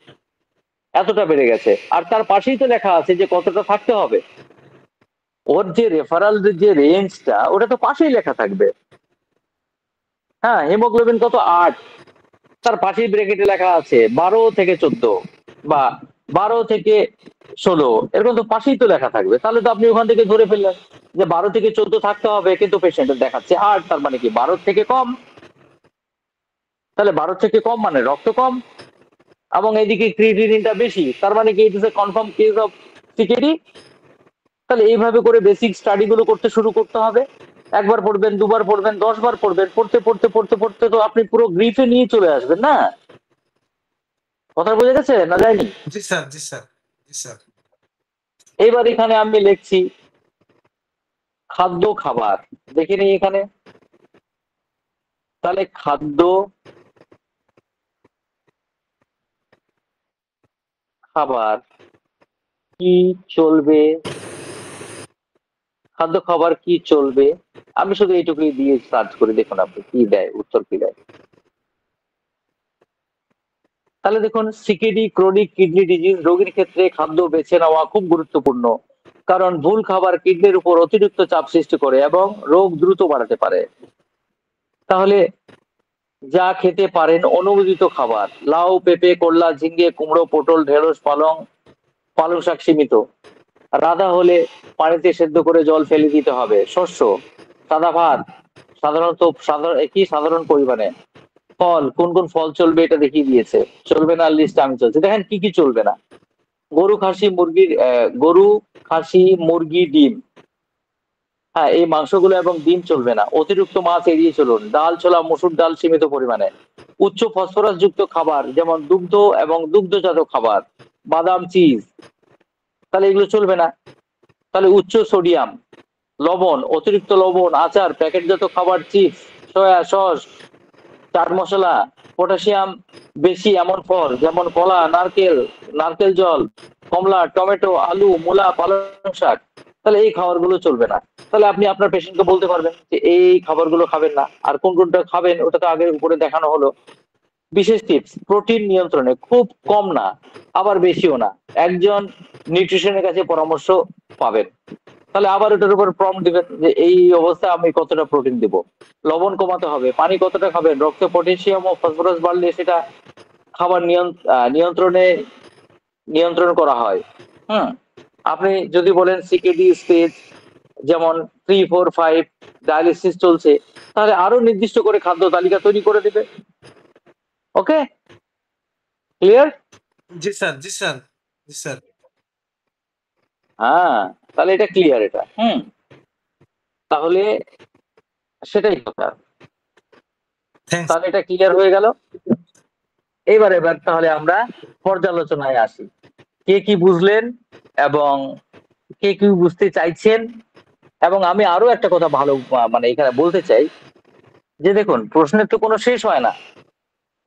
এতটা বেড়ে গেছে। আর তার পাশেই তো লেখা আছে যে কতটা থাকতে হবে। ওর যে রেফারাল যে রেঞ্জটা, ওটা তো পাশেই লেখা থাকবে। হ্যাঁ, হিমোগ্লোবিন কত? 8, তার পাশেই ব্র্যাকেটে লেখা আছে 12 থেকে 14 বা 12 থেকে 16, এরকম তো পাশেই তো লেখা থাকবে। তাহলে তো আপনি ওখান থেকে ধরে ফেললেন যে 12 থেকে 14 থাকতে হবে, কিন্তু পেশেন্টের দেখাচ্ছে 8, তার মানে কি 12 থেকে কম। তাহলে 12 থেকে কম মানে রক্ত কম, এবং এদিকে ক্রিয়েটিনিনটা বেশি, তার মানে কি it is a confirm case of CKD. তাহলে এইভাবে করে বেসিক স্টাডি গুলো করতে শুরু করতে হবে। একবার পড়বেন, দুবার পড়বেন, 10 বার পড়বেন, পড়তে তো আপনি পুরো গ্রিফে নিয়ে চলে আসবেন না? কথা বোঝা গেছে না যায়নি? জি স্যার, জি স্যার, জি স্যার। এবার এখানে আমি লিখছি খাদ্য খাবার, দেখিনি এখানে। তাহলে খাদ্য খাবার কি চলবে, খাদ্য খাবার কি চলবে, আমি শুধু এইটুকুই দিয়ে সার্চ করে দেখুন আপনি কি দেয়, উত্তর কি দেয়। তাহলে দেখুন, সিকেডি ক্রনিক কিডনি ডিজিজ রোগীর ক্ষেত্রে খাদ্য বেছে নেওয়া খুব গুরুত্বপূর্ণ, কারণ ভুল খাবার কিডনির উপর অতিরিক্ত চাপ সৃষ্টি করে এবং রোগ দ্রুত বাড়াতে পারে। তাহলে যা খেতে পারেন অনুমোদিত খাবার: লাউ, পেঁপে, করলা, ঝিঙ্গে, কুমড়ো, পটল, ঢেঁড়স, পালং শাক সীমিত, রাধা হলে পানিতে সেদ্ধ করে জল ফেলে দিতে হবে। শস্য: সাদা ভাত, সাধারণত সাধারণ পরিমাণে। ফল: কোন কোন ফল চলবে এটা দেখিয়ে দিয়েছে, চলবে না লিস্ট আমি চলছে, দেখেন কি কি চলবে না। গরু, খাসি, মুরগি, ডিম, হ্যাঁ এই মাংসগুলো এবং ডিম চলবে না। অতিরিক্ত মাছ এড়িয়ে চলুন। ডাল, ছোলা, মসুর ডাল সীমিত পরিমাণে। উচ্চ ফসফরাস যুক্ত খাবার যেমন দুগ্ধ এবং দুগ্ধজাত খাবার, বাদাম, চিজ, তাহলে এগুলো চলবে না। তাহলে উচ্চ সোডিয়াম, লবণ, অতিরিক্ত লবণ, আচার, প্যাকেটজাত খাবার, chips, soya sauce, chaat masala, potassium বেশি এমন ফল যেমন কলা, নারকেল জল, কমলা, টমেটো, আলু, মূলা, পালং শাক, তাহলে এই খাবারগুলো চলবে না। তাহলে আপনি আপনার পেশেন্টকে বলতে পারবেন যে এই খাবারগুলো খাবেন না, আর কোন কোনটা খাবেন ওটা তো আগের উপরে দেখানো হলো। বিশেষ টিপস: প্রোটিন নিয়ন্ত্রণে, খুব কম না আবার বেশিও না, একজন নিউট্রিশনের কাছে পরামর্শ পাবেন। তাহলে আবার ওটার উপর প্রম্পট দিবেন যে এই অবস্থায় আমি কতটা প্রোটিন দিব। লবণ কমাতে হবে। পানি কতটা খাবেন? রক্তে পটাশিয়াম ও ফসফরাস বাড়লে সেটা খাবার নিয়ন্ত্রণ করা হয়। হুম, আপনি যদি বলেন সিকেডি স্টেজ যেমন 3, 4, 5 ডায়ালিসিস চলছে, তাহলে আরো নির্দিষ্ট করে খাদ্য তালিকা তৈরি করে দিবে। ওকে, ক্লিয়ার? জি স্যার, জি স্যার, জি স্যার। হ্যাঁ, তাহলে এটা ক্লিয়ার এটা। তাহলে সেটাই কথা। থ্যাংকস। তাহলে এটা ক্লিয়ার হয়ে গেল। এবার তাহলে আমরা পর্যালোচনায় আসি। কে কি বুঝলেন এবং কে কি বুঝতে চাইছেন। এবং আমি আরো একটা কথা ভালো মানে এখানে বলতে চাই যে দেখুন, প্রশ্নের তো কোনো শেষ হয় না।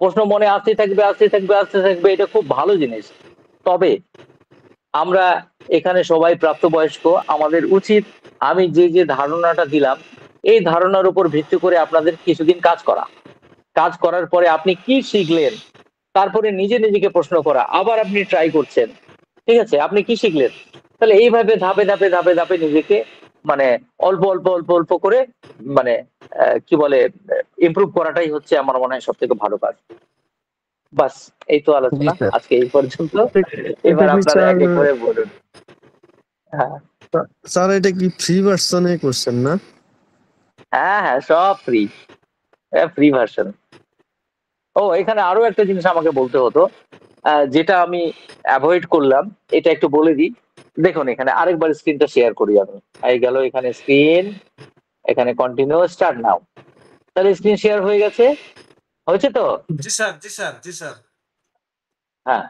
প্রশ্ন মনে আসতেই থাকবে, আসতেই থাকবে, আসতে থাকবে, এটা খুব ভালো জিনিস। তবে আমরা এখানে সবাই প্রাপ্তবয়স্ক, আমাদের উচিত আমি যে ধারণাটা দিলাম এই ধারণার উপর ভিত্তি করে আপনাদের কিছুদিন কাজ করা। কাজ করার পরে আপনি কি শিখলেন তারপরে নিজেকে প্রশ্ন করা, আবার আপনি ট্রাই করছেন। ঠিক আছে, আপনি কি শিখলেন, তাহলে এইভাবে ধাপে ধাপে ধাপে ধাপে নিজেকে মানে অল্প অল্প অল্প অল্প করে মানে কি বলে ইমপ্রুভ করাটাই হচ্ছে আমার মনে হয় সব থেকে ভালো কাজ। বাস, এই তো জি আলোচনা স্যার। আজকে এই পর্যন্ত। এটা এবার কি আপনারা স্যার, এক এক করে বলুন। হ্যাঁ স্যার এটা কি ফ্রি ভার্সনে করছেন না? হ্যাঁ হ্যাঁ, সব ফ্রি, ফ্রি ভার্সন। ও, এখানে আরো একটা জিনিস আমাকে বলতে হতো, যেটা আমি অ্যাভয়েড করলাম, এটা একটু বলে দিই। দেখুন, এখানে আরেকবার স্ক্রিনটা শেয়ার করি আমি। এই গেল এখানে স্ক্রিন, এখানে কন্টিনিউ স্টার্ট নাও। তাহলে স্ক্রিন শেয়ার হয়ে গেছে, হয়েছে তো? জি স্যার, জি স্যার, জি স্যার। হ্যাঁ,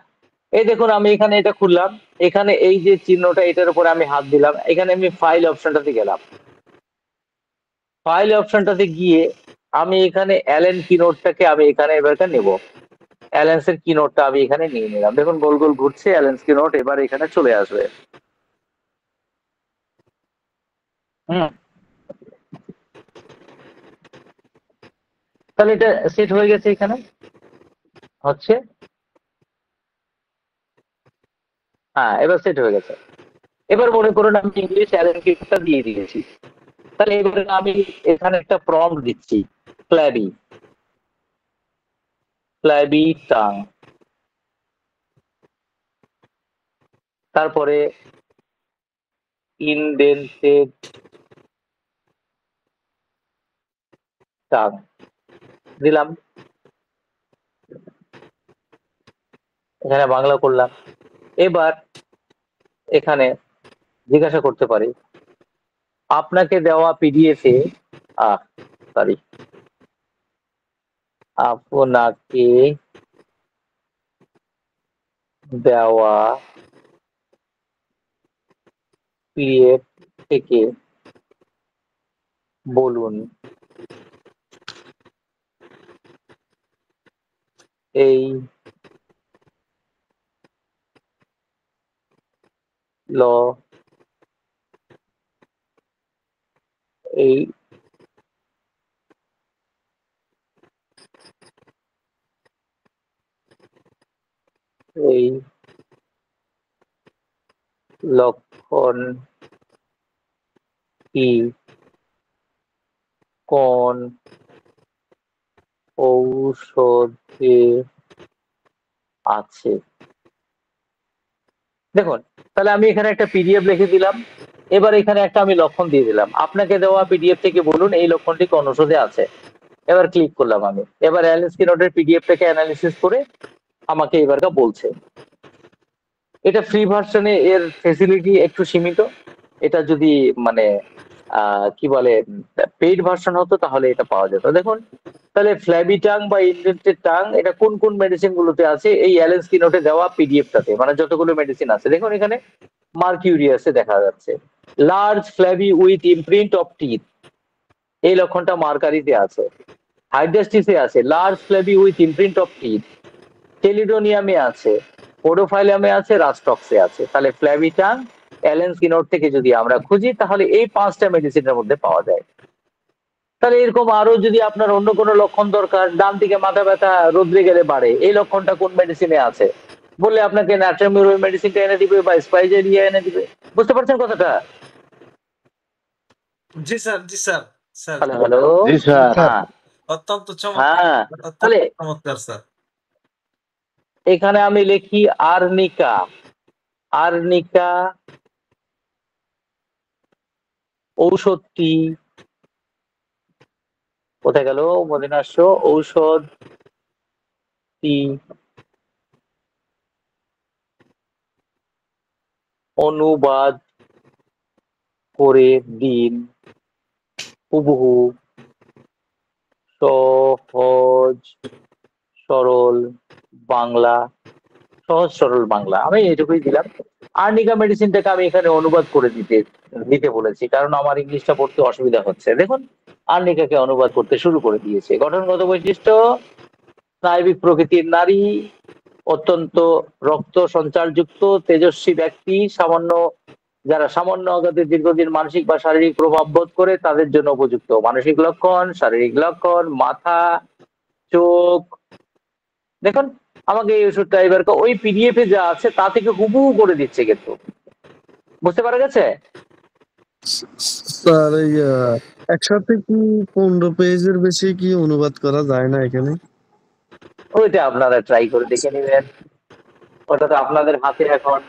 এই দেখুন আমি এখানে এটা খুললাম, এখানে এই যে চিহ্নটা এটার উপরে আমি হাত দিলাম, এখানে আমি ফাইল অপশনটাতে গেলাম। ফাইল অপশনটাতে গিয়ে আমি এখানে অ্যালেন কিনোটটাকে আমি এখানে এবারটা নেব। অ্যালেন্স এর কিনোটটা আমি এখানে নিয়ে নিলাম। দেখুন গোল গোল ঘুরছে অ্যালেন্স কিনোট, এবার এখানে চলে আসবে। হুম, তাহলে এটা সেট হয়ে গেছে, এখানে হচ্ছে। হ্যাঁ, এবার সেট হয়ে গেছে। এবার মনে করুন আমি ইংলিশ অ্যালেন কিনোটটা দিয়ে দিয়েছি। তাহলে এবারে আমি এখানে একটা প্রম্পট দিচ্ছি, ফ্ল্যাবি, ফ্ল্যাবি টাং, তারপরে ইনডেন্টেড টাং দিলাম, এখানে বাংলা করলাম। এবার এখানে জিজ্ঞাসা করতে পারি আপনাকে দেওয়া পিডিএফ এ সরি, আপনাকে দেওয়া পিডিএফ থেকে বলুন এই ল এই এই লক্ষণ কি কোন ঔষধে আছে। দেখুন, তাহলে আমি এখানে একটা পিডিএফ লিখে দিলাম। এবার এখানে একটা আমি লক্ষণ দিয়ে দিলাম, আপনাকে দেওয়া পিডিএফ থেকে বলুন এই লক্ষণটি কোন ওষুধে আছে। এবার ক্লিক করলাম আমি। এবার অ্যালেন্স কিনোটের পিডিএফটাকে অ্যানালিসিস করে আমাকে এবারটা বলছে। এটা ফ্রি ভার্সনে এর ফেসিলিটি একটু সীমিত। এটা যদি মানে কি বলে পেইড ভার্সন হতো তাহলে এটা পাওয়া যেত। দেখুন, তাহলে ফ্ল্যাবি টাং বা ইনডেন্টেড টাং এটা কোন কোন মেডিসিন গুলোতে আছে এই অ্যালেন্স কিনোটে দেওয়া পিডিএফটাতে, মানে যতগুলো মেডিসিন আছে। দেখুন এখানে মার্কিউরিয়াসে দেখা যাচ্ছে large flabby with imprint of teeth, এই লক্ষণটা মার্কারিতে আছে। হাইড্রাস্টিসে আছে large flabby with imprint of teeth, টেলিডোনিয়ামে আছে, পোডোফাইলামে আছে, রাস্টক্সে আছে। তাহলে ফ্ল্যাভিটাং অ্যালেন্স কিনোট থেকে যদি আমরা খুঁজি তাহলে এই 5টা মেডিসিনের মধ্যে পাওয়া যায়। তাহলে এরকম আরো যদি আপনার অন্য কোনো লক্ষণ দরকার, ডান দিকে মাথা ব্যথা রোদ্রে গেলে বাড়ে, এই লক্ষণটা কোন মেডিসিনে আছে বললে আপনাকে ন্যাট্রামিউর ওই মেডিসিনটা এনে দিবে বা স্পাইজেরিয়া এনে দিবে। বুঝতে পারছেন কথাটা? জি স্যার, জি স্যার, স্যার। হ্যালো হ্যালো, জি স্যার। হ্যাঁ অত্যন্ত চমৎকার, হ্যাঁ। অত্যন্ত তাহলে চমৎকার স্যার। এখানে আমি লিখি আর্নিকা, আর্নিকা ঔষধটি কোথায় গেল মদিনাস্য, ঔষধটি অনুবাদ করে দিন হুবহু সহজ সরল বাংলা, সহজ সরল বাংলা, আমি এটুকুই দিলাম। আর্নিকা মেডিসিনটাকে আমি এখানে অনুবাদ করে দিতে বলেছি, কারণ আমার ইংলিশটা পড়তে অসুবিধা হচ্ছে। দেখুন, আর্নিকাকে অনুবাদ করতে শুরু করে দিয়েছে। গঠনগত বৈশিষ্ট্য: স্নায়বিক প্রকৃতির নারী, অত্যন্ত রক্ত সঞ্চারযুক্ত তেজস্বী ব্যক্তি, যারা সামান্য আঘাতে দীর্ঘদিন মানসিক বা শারীরিক প্রভাব বোধ করে তাদের জন্য উপযুক্ত। মানসিক লক্ষণ, শারীরিক লক্ষণ, মাথা, চোখ। দেখুন, আমাকে এই ওষুধটা এবার ওই পিডিএফ এ যা আছে তা থেকে হুবহু করে দিচ্ছে, কিন্তু বুঝতে পারা গেছে? স্যার একসাথে কি 15 পেজের বেশি কি অনুবাদ করা যায় না এখানে? ওইটা আপনারা ট্রাই করে দেখে নেবেন। ওটা তো আপনাদের হাতে, এখন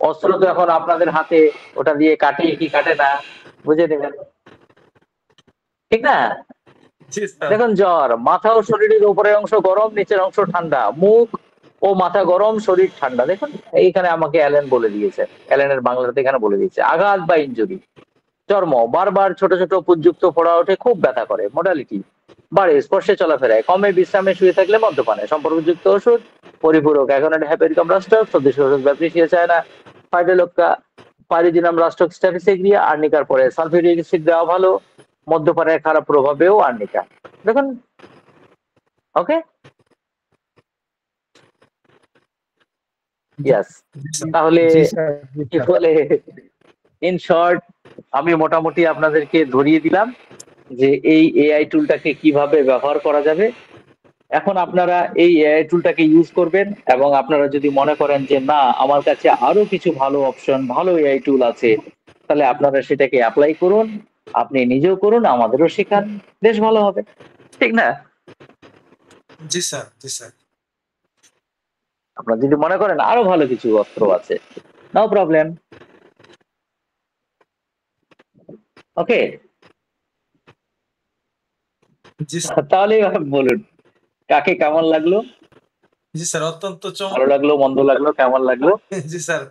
অস্ত্র তো এখন আপনাদের হাতে, ওটা দিয়ে কাটে কি কাটে না বুঝে নেবেন, ঠিক না? দেখুন, জ্বর, মাথা ও শরীরের উপরের অংশ গরম, নিচের অংশ ঠান্ডা, মুখ ও মাথা গরম, শরীর ঠান্ডা। দেখুন, এইখানে আমাকে অ্যালেন বলে দিয়েছে, অ্যালেনের বাংলাতে এখানে বলে দিয়েছে। আঘাত বা ইনজুরি: চর্ম, বারবার ছোট ছোট পুঁজযুক্ত ফোড়া ওঠে, খুব ব্যথা করে। মোডালিটি: বাড়ে, স্পর্শে, চলাফেরায়, কমে, বিশ্রামে, শুয়ে থাকলে, মদ্যপানে। সম্পর্কযুক্ত ওষুধ: পরিপূরক, অ্যাগোনেট, হ্যাপেরিকাম রাস্টক, সদৃশ ওষুধ, ব্যাপরিসিয়া চায়না, ফাইডেলোক্কা, পাইরিজিনাম রাস্টক, স্ট্যাফিসেগ্রিয়া। আর্নিকার পরে সালফিউরিক অ্যাসিড দেওয়া ভালো, মদ্যপানের খারাপ প্রভাবেও আর্নিকা। দেখুন, ওকে, ইয়াস। তাহলে জি স্যার, জি কি স্যার। বলে, ইন শর্ট, আমি মোটামুটি আপনাদেরকে ধরিয়ে দিলাম যে এই এআই টুলটাকে কিভাবে ব্যবহার করা যাবে। এখন আপনারা এই এআই টুলটাকে ইউজ করবেন, এবং আপনারা যদি মনে করেন যে না, আমার কাছে আরো কিছু ভালো অপশন, ভালো এআই টুল আছে, তাহলে আপনারা সেটাকে অ্যাপ্লাই করুন। আপনি নিজেও করুন, আমাদেরও শেখান, বেশ ভালো হবে, ঠিক না? জি স্যার, জি স্যার। আপনারা যদি মনে করেন আরো ভালো কিছু অস্ত্র আছে, নো প্রবলেম। ওকে, জি স্যার, তাহলে এবার বলুন, কাকে কেমন লাগলো? জি স্যার, অত্যন্ত ভালো লাগলো, মন্দ লাগলো, কেমন লাগলো? জি স্যার,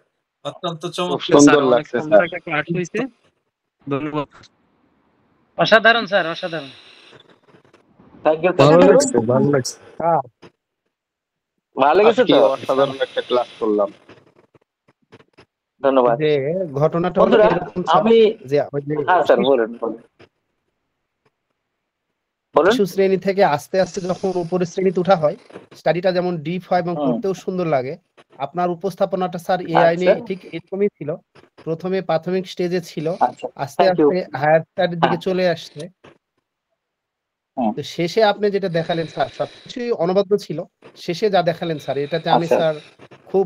অত্যন্ত খুব চমৎকার সুন্দর অনেক লাগছে সুন্দর স্যার। একটা ক্লাস হয়েছে। ধন্যবাদ। অসাধারণ স্যার, অসাধারণ। থ্যাংক ইউ, ভালো থ্যাংক ইউ। লাগছে, ভালো লাগছে। হ্যাঁ, ভালো লেগেছে আজকে তো? অসাধারণ একটা ক্লাস করলাম। ধন্যবাদ। যে ঘটনাটা হলো বন্ধুরা, এরকম স্যার, আমি, যে ওই যে হ্যাঁ স্যার, বলুন বলুন বলুন। শিশু শ্রেণী থেকে আস্তে আস্তে যখন উপরের শ্রেণীতে উঠা হয়, স্টাডিটা যেমন ডিপ হয় এবং হুম, পড়তেও সুন্দর লাগে। আপনার উপস্থাপনাটা স্যার এআই আচ্ছা নিয়ে ঠিক এরকমই ছিল। প্রথমে প্রাথমিক স্টেজে ছিল, আচ্ছা, আস্তে থ্যাংক ইউ। আস্তে হায়ার স্টাডির দিকে হ্যাঁ, চলে আসছে। হুম, তো শেষে আপনি যেটা দেখালেন স্যার, সবকিছুই অনবদ্য ছিল। শেষে যা দেখালেন স্যার, এটাতে আমি আচ্ছা, স্যার খুব,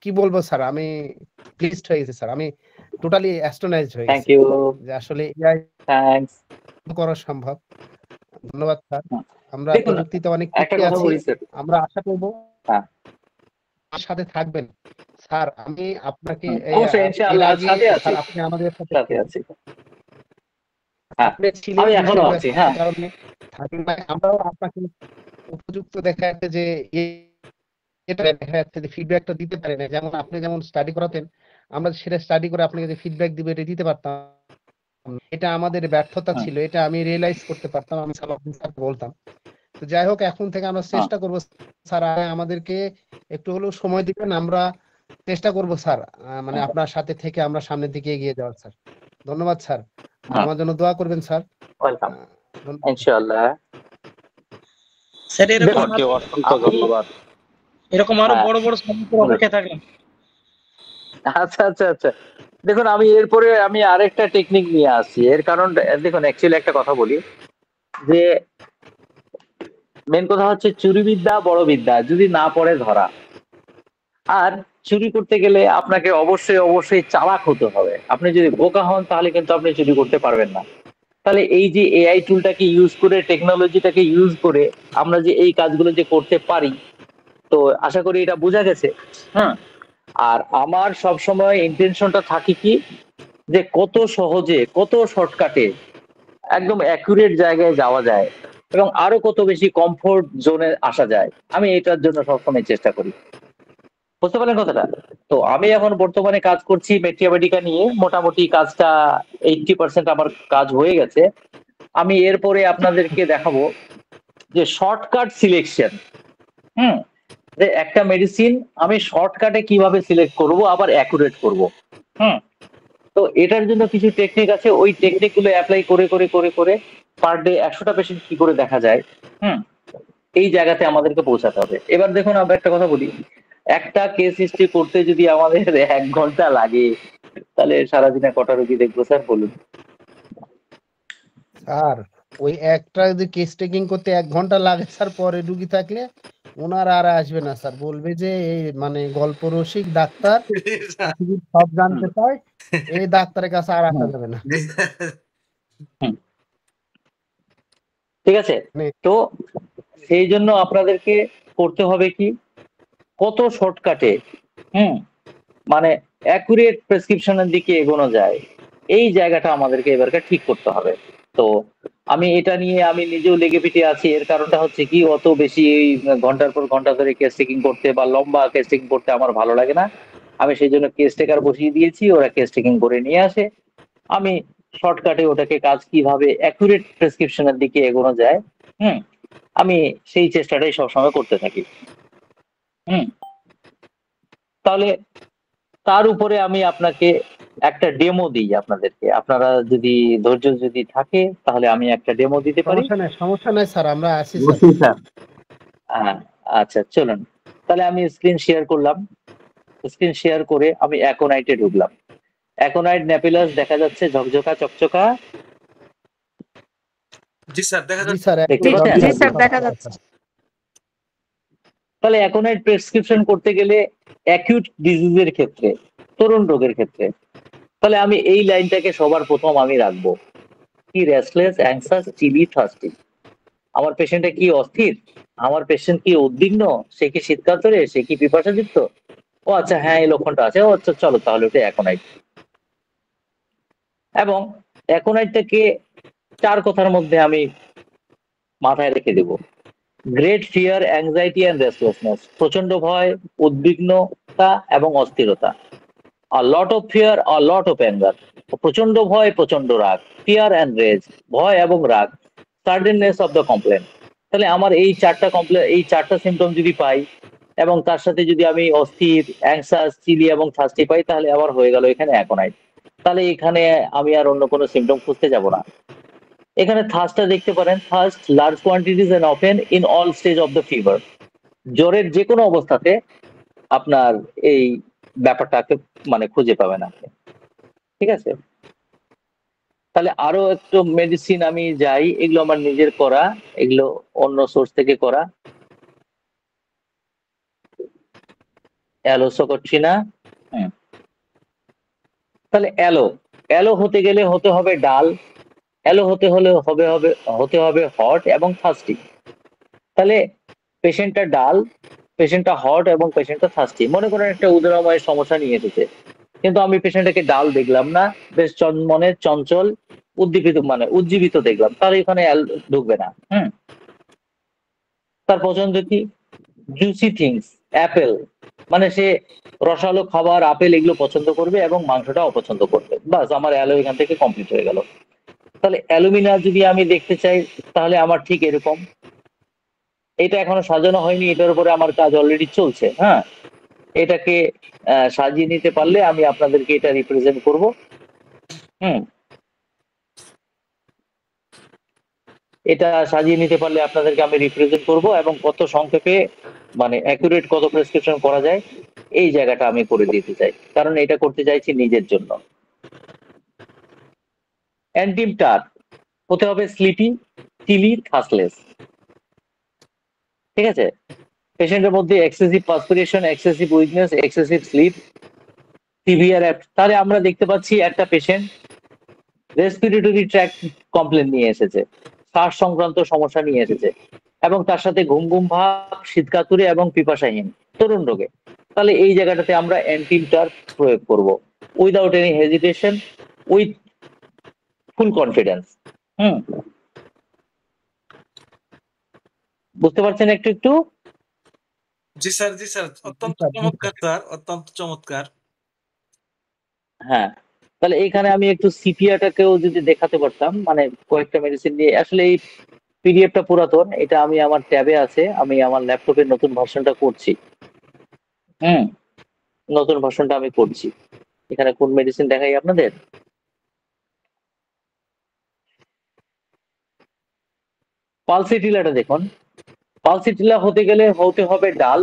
কি বলবো স্যার, আমি প্লিজড হয়ে গেছি স্যার। আমি টোটালি অ্যাস্টনাইজড হয়ে থ্যাংক গেছি ইউ, যে আসলে এআই থ্যাংকস। করা সম্ভব। ধন্যবাদ স্যার। আমরা দেখুন, প্রযুক্তিতে অনেক একটা পিছিয়ে কথা আছি। বলি স্যার। আমরা আশা করব হ্যাঁ, আমার সাথে থাকবেন। স্যার, আমি আপনাকে অবশ্যই, এর ইনশাআল্লাহ আগে সাথে আছি, স্যার আপনি আমাদের সাথে সাথে ছিলেন। আছি। হ্যাঁ, আপনি ছিলেন আমি এখনো দেশের আছি। হ্যাঁ, ব্যস্ততার কারণে থাকেন নাই। আমরাও আপনাকে উপযুক্ত দেখা যাচ্ছে যে এটা দেখা যাচ্ছে যে ফিডব্যাকটা দিতে পারি না। যেমন আপনি যেমন স্টাডি করাতেন, আমরা সেটা স্টাডি করে আপনাকে যে ফিডব্যাক দিব এটা দিতে পারতাম না। এটা আমাদের ব্যর্থতা হুম, ছিল। এটা আমি রিয়ালাইজ করতে পারতাম। আমি সালাউদ্দিন স্যারকে বলতাম। তো যাই হোক, এখন থেকে আমরা হুম, চেষ্টা করব স্যার, আমাদেরকে একটু হলেও সময় দিবেন। আমরা চেষ্টা করব স্যার, মানে হুম, আপনার সাথে থেকে আমরা সামনের দিকে এগিয়ে যাওয়ার স্যার। ধন্যবাদ স্যার। হুম, আমার জন্য দোয়া করবেন স্যার। ওয়েলকাম, ধন্যবাদ। ইনশাআল্লাহ। স্যার, এরকম দেখুন, আপনাকে অসংখ্য আমি, ধন্যবাদ। আরো হ্যাঁ, বড় বড় সামুদ্রের বলুন। অপেক্ষায় থাকলাম। আচ্ছা আচ্ছা আচ্ছা, দেখুন, আমি এরপরে আমি আরেকটা টেকনিক নিয়ে আসছি। এর কারণ, দেখুন, অ্যাকচুয়ালি একটা কথা বলি যে মেন কথা হচ্ছে চুরি বিদ্যা বড় বিদ্যা, যদি না পড়ে ধরা। আর চুরি করতে গেলে আপনাকে অবশ্যই অবশ্যই চালাক হতে হবে। আপনি যদি বোকা হন তাহলে কিন্তু আপনি চুরি করতে পারবেন না। তাহলে এই যে এআই টুলটাকে ইউজ করে, টেকনোলজিটাকে ইউজ করে আমরা যে এই কাজগুলো যে করতে পারি, তো আশা করি এটা বোঝা গেছে। হ্যাঁ, আর আমার সব সময় ইন্টেনশনটা থাকে কি, যে কত সহজে, কত শর্টকাটে একদম অ্যাকুরেট জায়গায় যাওয়া যায়, এবং আরো কত বেশি কমফোর্ট জোনে আসা যায়। আমি এটার জন্য সবসময় চেষ্টা করি। বুঝতে পারলেন কথাটা? তো আমি এখন বর্তমানে কাজ করছি ম্যাথমেটিকা নিয়ে। মোটামুটি কাজটা 80% আমার কাজ হয়ে গেছে। আমি এরপরে আপনাদেরকে দেখাবো যে শর্টকাট সিলেকশন। যে একটা মেডিসিন আমি শর্টকাটে কিভাবে সিলেক্ট করব আবার অ্যাকুরেট করব। তো এটার জন্য কিছু টেকনিক আছে, ওই টেকনিক গুলো অ্যাপ্লাই করে করে করে করে পার ডে 100টা পেশেন্ট কি করে দেখা যায়, এই জায়গাতে আমাদেরকে পৌঁছাতে হবে। এবার দেখুন আমরা একটা কথা বলি, একটা কেস হিস্ট্রি করতে যদি আমাদের 1 ঘন্টা লাগে, তাহলে সারাদিনে কটা রোগী দেখবো স্যার বলুন? স্যার ওই একটা যদি কেস টেকিং করতে 1 ঘন্টা লাগে স্যার, পরে রুগী থাকলে ওনার আর আসবে না স্যার, বলবে যে এই মানে গল্প রসিক ডাক্তার পৃথিবীর সব জানতে চায়, এই ডাক্তারের কাছে আর আসা যাবে না। ঠিক আছে, মানে তো সেই জন্য আপনাদেরকে করতে হবে কি, কত শর্টকাটে মানে অ্যাকুরেট প্রেসক্রিপশনের দিকে এগোনো যায়, এই জায়গাটা আমাদেরকে এবারকার ঠিক করতে হবে। তো আমি এটা নিয়ে আমি নিজেও লেগে পিঠে আছি। এর কারণটা হচ্ছে কি, অত বেশি এই ঘন্টার পর ঘন্টা ধরে কেস টেকিং করতে বা লম্বা কেস টেকিং করতে আমার ভালো লাগে না। আমি সেই জন্য কেস টেকার বসিয়ে দিয়েছি, ওরা কেস টেকিং করে নিয়ে আসে। আমি শর্টকাটে ওটাকে কাজ কিভাবে অ্যাকুরেট প্রেসক্রিপশনের দিকে এগোনো যায়, আমি সেই চেষ্টাটাই সবসময় করতে থাকি। তাহলে তার উপরে আমি আপনাকে একটা ডেমো দিই আপনাদেরকে, আপনারা যদি ধৈর্য যদি থাকে তাহলে আমি একটা ডেমো দিতে পারি। সমস্যা নাই স্যার, আমরা আছি স্যার। বলছি স্যার, হ্যাঁ, আচ্ছা চলুন, তাহলে আমি স্ক্রিন শেয়ার করলাম। স্ক্রিন শেয়ার করে আমি অ্যাকোনাইটে ঢুকলাম। অ্যাকোনাইট ন্যাপিলাস দেখা যাচ্ছে ঝকঝকা চকচকা। জি স্যার দেখা জি যাচ্ছে। স্যার, দেখতে একদম পাচ্ছেন? জি স্যার দেখা যাচ্ছে। তাহলে অ্যাকোনাইট প্রেসক্রিপশন করতে গেলে অ্যাকিউট ডিজিজের ক্ষেত্রে, তরুণ রোগের ক্ষেত্রে, তাহলে আমি এই লাইনটাকে সবার প্রথম আমি রাখবো কি, রেস্টলেস, অ্যাংসাস, চিলি, থার্স্টি। আমার পেশেন্টটা কি অস্থির, আমার পেশেন্ট কি উদ্বিগ্ন, সে কি শীতকাতরে, সে কি পিপাসাযুক্ত, ও আচ্ছা হ্যাঁ এই লক্ষণটা আছে, ও আচ্ছা চলো তাহলে ওটা অ্যাকোনাইট। এবং অ্যাকোনাইটটাকে 4 কথার মধ্যে আমি মাথায় রেখে দেব। Great fear, anxiety and restlessness, প্রচন্ড ভয়, উদ্বিগ্নতা এবং অস্থিরতা। a lot of fear, a lot of anger, প্রচন্ড ভয়, প্রচন্ড রাগ, fear and rage, ভয় এবং রাগ, suddenness of the complaint। তাহলে আমার এই 4টা এই 4টা সিম্পটম যদি পাই এবং তার সাথে যদি আমি অস্থির, অ্যাংসাস, চিলি এবং থার্স্টি পাই, তাহলে আমার হয়ে গেল এখানে অ্যাকোনাইট। তাহলে এখানে আমি আর অন্য কোনো সিম্পটম খুঁজতে যাব না। এখানে থার্স্টটা দেখতে পারেন, thirst large quantities and often in all stage of the fever. জ্বরের যে কোনো অবস্থাতে আপনার এই ব্যাপারটাকে মানে খুঁজে পাবেন আপনি। ঠিক আছে, তাহলে আরো একটু মেডিসিন আমি যাই, এগুলো আমার নিজের করা, এগুলো অন্য সোর্স থেকে করা। অ্যালোসো করছি না। তাহলে অ্যালো হতে গেলে হতে হবে ডাল, অ্যালো হতে হলে হতে হবে হট এবং থার্স্টি। তাহলে পেশেন্টটা ডাল, পেশেন্টটা হট এবং পেশেন্টটা থার্স্টি। মনে করেন একটা উদরময় সমস্যা নিয়ে এসেছে, কিন্তু আমি পেশেন্টটাকে ডাল দেখলাম না, বেশ মনে চঞ্চল, উদ্দীপিত মানে উজ্জীবিত দেখলাম, তাহলে এখানে ঢুকবে না। তার পছন্দ কি, জুসি থিংস, অ্যাপেল, মানে সে রসালো খাবার, আপেল এগুলো পছন্দ করবে এবং মাংসটা অপছন্দ করবে। বাস আমার অ্যালো এখান থেকে কমপ্লিট হয়ে গেল। তাহলে অ্যালুমিনা যদি আমি দেখতে চাই, তাহলে আমার ঠিক এরকম, এটা এখনো সাজানো হয়নি, এটার উপরে আমার কাজ অলরেডি চলছে। এটাকে সাজিয়ে নিতে পারলে আমি আপনাদেরকে এটা রিপ্রেজেন্ট করব। এটা সাজিয়ে নিতে পারলে আপনাদেরকে আমি রিপ্রেজেন্ট করব এবং কত সংক্ষেপে মানে অ্যাকুরেট কত প্রেসক্রিপশন করা যায়, এই জায়গাটা আমি করে দিতে চাই, কারণ এটা করতে চাইছি নিজের জন্য। অ্যান্টিমটার হতে হবে স্লিপি, চিলি, থার্স্টলেস। ঠিক আছে, পেশেন্টের মধ্যে excessive perspiration, excessive weakness, excessive sleep, severe. তাহলে আমরা দেখতে পাচ্ছি একটা পেশেন্ট রেসপিরেটরি ট্র্যাক্ট কমপ্লেন নিয়ে এসেছে, শ্বাস সংক্রান্ত সমস্যা নিয়ে এসেছে এবং তার সাথে ঘুম ঘুম ভাব, শীতকাতুরে এবং পিপাসাহীন, তরুণ রোগে। তাহলে এই জায়গাটাতে আমরা অ্যান্টিমটার প্রয়োগ করব without any hesitation, with full confidence. বুঝতে পারছেন একটু একটু? জি স্যার, জি স্যার, অত্যন্ত চমৎকার স্যার, অত্যন্ত চমৎকার। হ্যাঁ, তাহলে এইখানে আমি একটু সিপিয়াটাকেও যদি দেখাতে পারতাম, মানে কয়েকটা মেডিসিন নিয়ে। আসলে এই পিডিএফটা পুরাতন, এটা আমি আমার ট্যাবে আছে, আমি আমার ল্যাপটপের নতুন ভার্সনটা করছি। হুম, নতুন ভার্সনটা আমি করছি। এখানে কোন মেডিসিন দেখাই আপনাদের? পালসিটিলাটা দেখুন। পালসিটিলা হতে গেলে হতে হবে ডাল,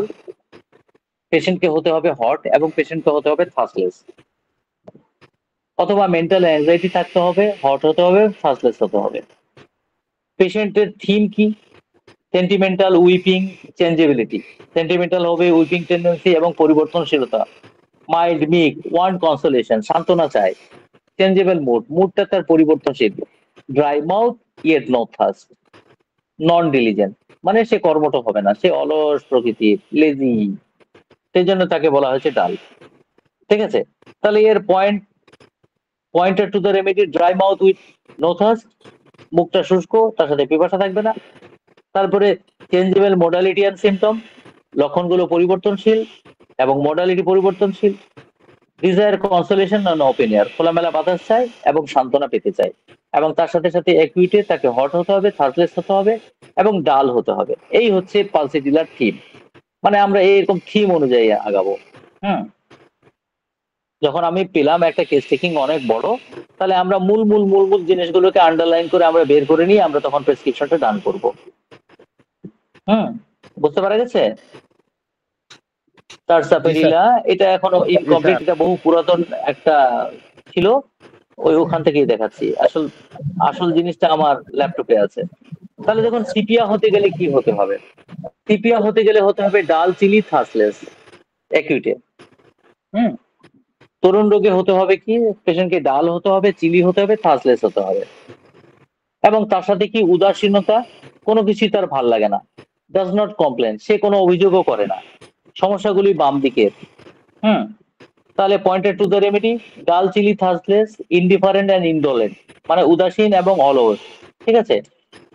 পেশেন্টকে হতে হবে হট, এবং পেশেন্টকে হতে হবে থার্স্টলেস। অথবা মেন্টাল অ্যাংজাইটি থাকতে হবে, হট হতে হবে, থার্স্টলেস হতে হবে। পেশেন্টের থিম কি? Sentimental, weeping, changeability. সেন্টিমেন্টাল হবে উইপিং টেন্ডেন্সি এবং পরিবর্তনশীলতা। মাইল্ড, মিক, ওয়ান্ট কনসোলেশন, সান্ত্বনা চায়। চেঞ্জেবল মুড, মুডটা তার পরিবর্তনশীল। Dry mouth, yet no thirst. Non diligent, মানে সে কর্মঠ হবে না, সে অলস প্রকৃতির, লেজি, সেই জন্য তাকে বলা হয়েছে ডাল। ঠিক আছে? তাহলে এর pointer to the remedy: dry mouth with no thirst, মুখটা শুষ্ক, তার সাথে পিপাসা থাকবে না। তারপরে চেঞ্জেবল মোডালিটি অ্যান্ড সিমটম, লক্ষণগুলো পরিবর্তনশীল এবং মোডালিটি পরিবর্তনশীল। ডিজায়ার কনসোলেশন নন ওপিনিয়ন, খোলামেলা বাতাস চায় এবং সান্ত্বনা পেতে চায়। এবং তার সাথে সাথে একুইটে তাকে হট হতে হবে, থার্সলেস হতে হবে এবং ডাল হতে হবে। এই হচ্ছে পালসিটিলার থিম। মানে আমরা এইরকম থিম অনুযায়ী আগাবো। হুম, যখন আমি পেলাম একটা কেস টেকিং অনেক বড়, তাহলে আমরা মূল মূল মূল মূল জিনিসগুলোকে আন্ডারলাইন করে আমরা বের করে নিয়ে আমরা তখন প্রেসক্রিপশনটা ডান করব। হুম, বুঝতে পারা গেছে? টার্সাপেরিলা, এটা এখনো ইনকমপ্লিট, এটা বহু পুরাতন একটা ছিল, ওখান থেকেই দেখাচ্ছি। আসল জিনিসটা আমার ল্যাপটপে আছে। তাহলে দেখুন, সিপিয়া হতে গেলে কি হতে হবে? সিপিয়া হতে গেলে হতে হবে ডাল, চিলি, থার্সলেস, অ্যাকিউটে। হুম, তরুণ রোগে হতে হবে কি? পেশেন্টকে ডাল হতে হবে, চিলি হতে হবে, থার্সলেস হতে হবে। এবং তার সাথে কি? উদাসীনতা, কোনো কিছুই তার ভাল লাগে না। ডাজ নট কমপ্লেন, সে কোনো অভিযোগও করে না। সমস্যাগুলি বাম দিকের। হুম, তাহলে pointed to the remedy: dull, chilly, thirstless, indifferent and indolent, মানে উদাসীন এবং অলস। ঠিক আছে?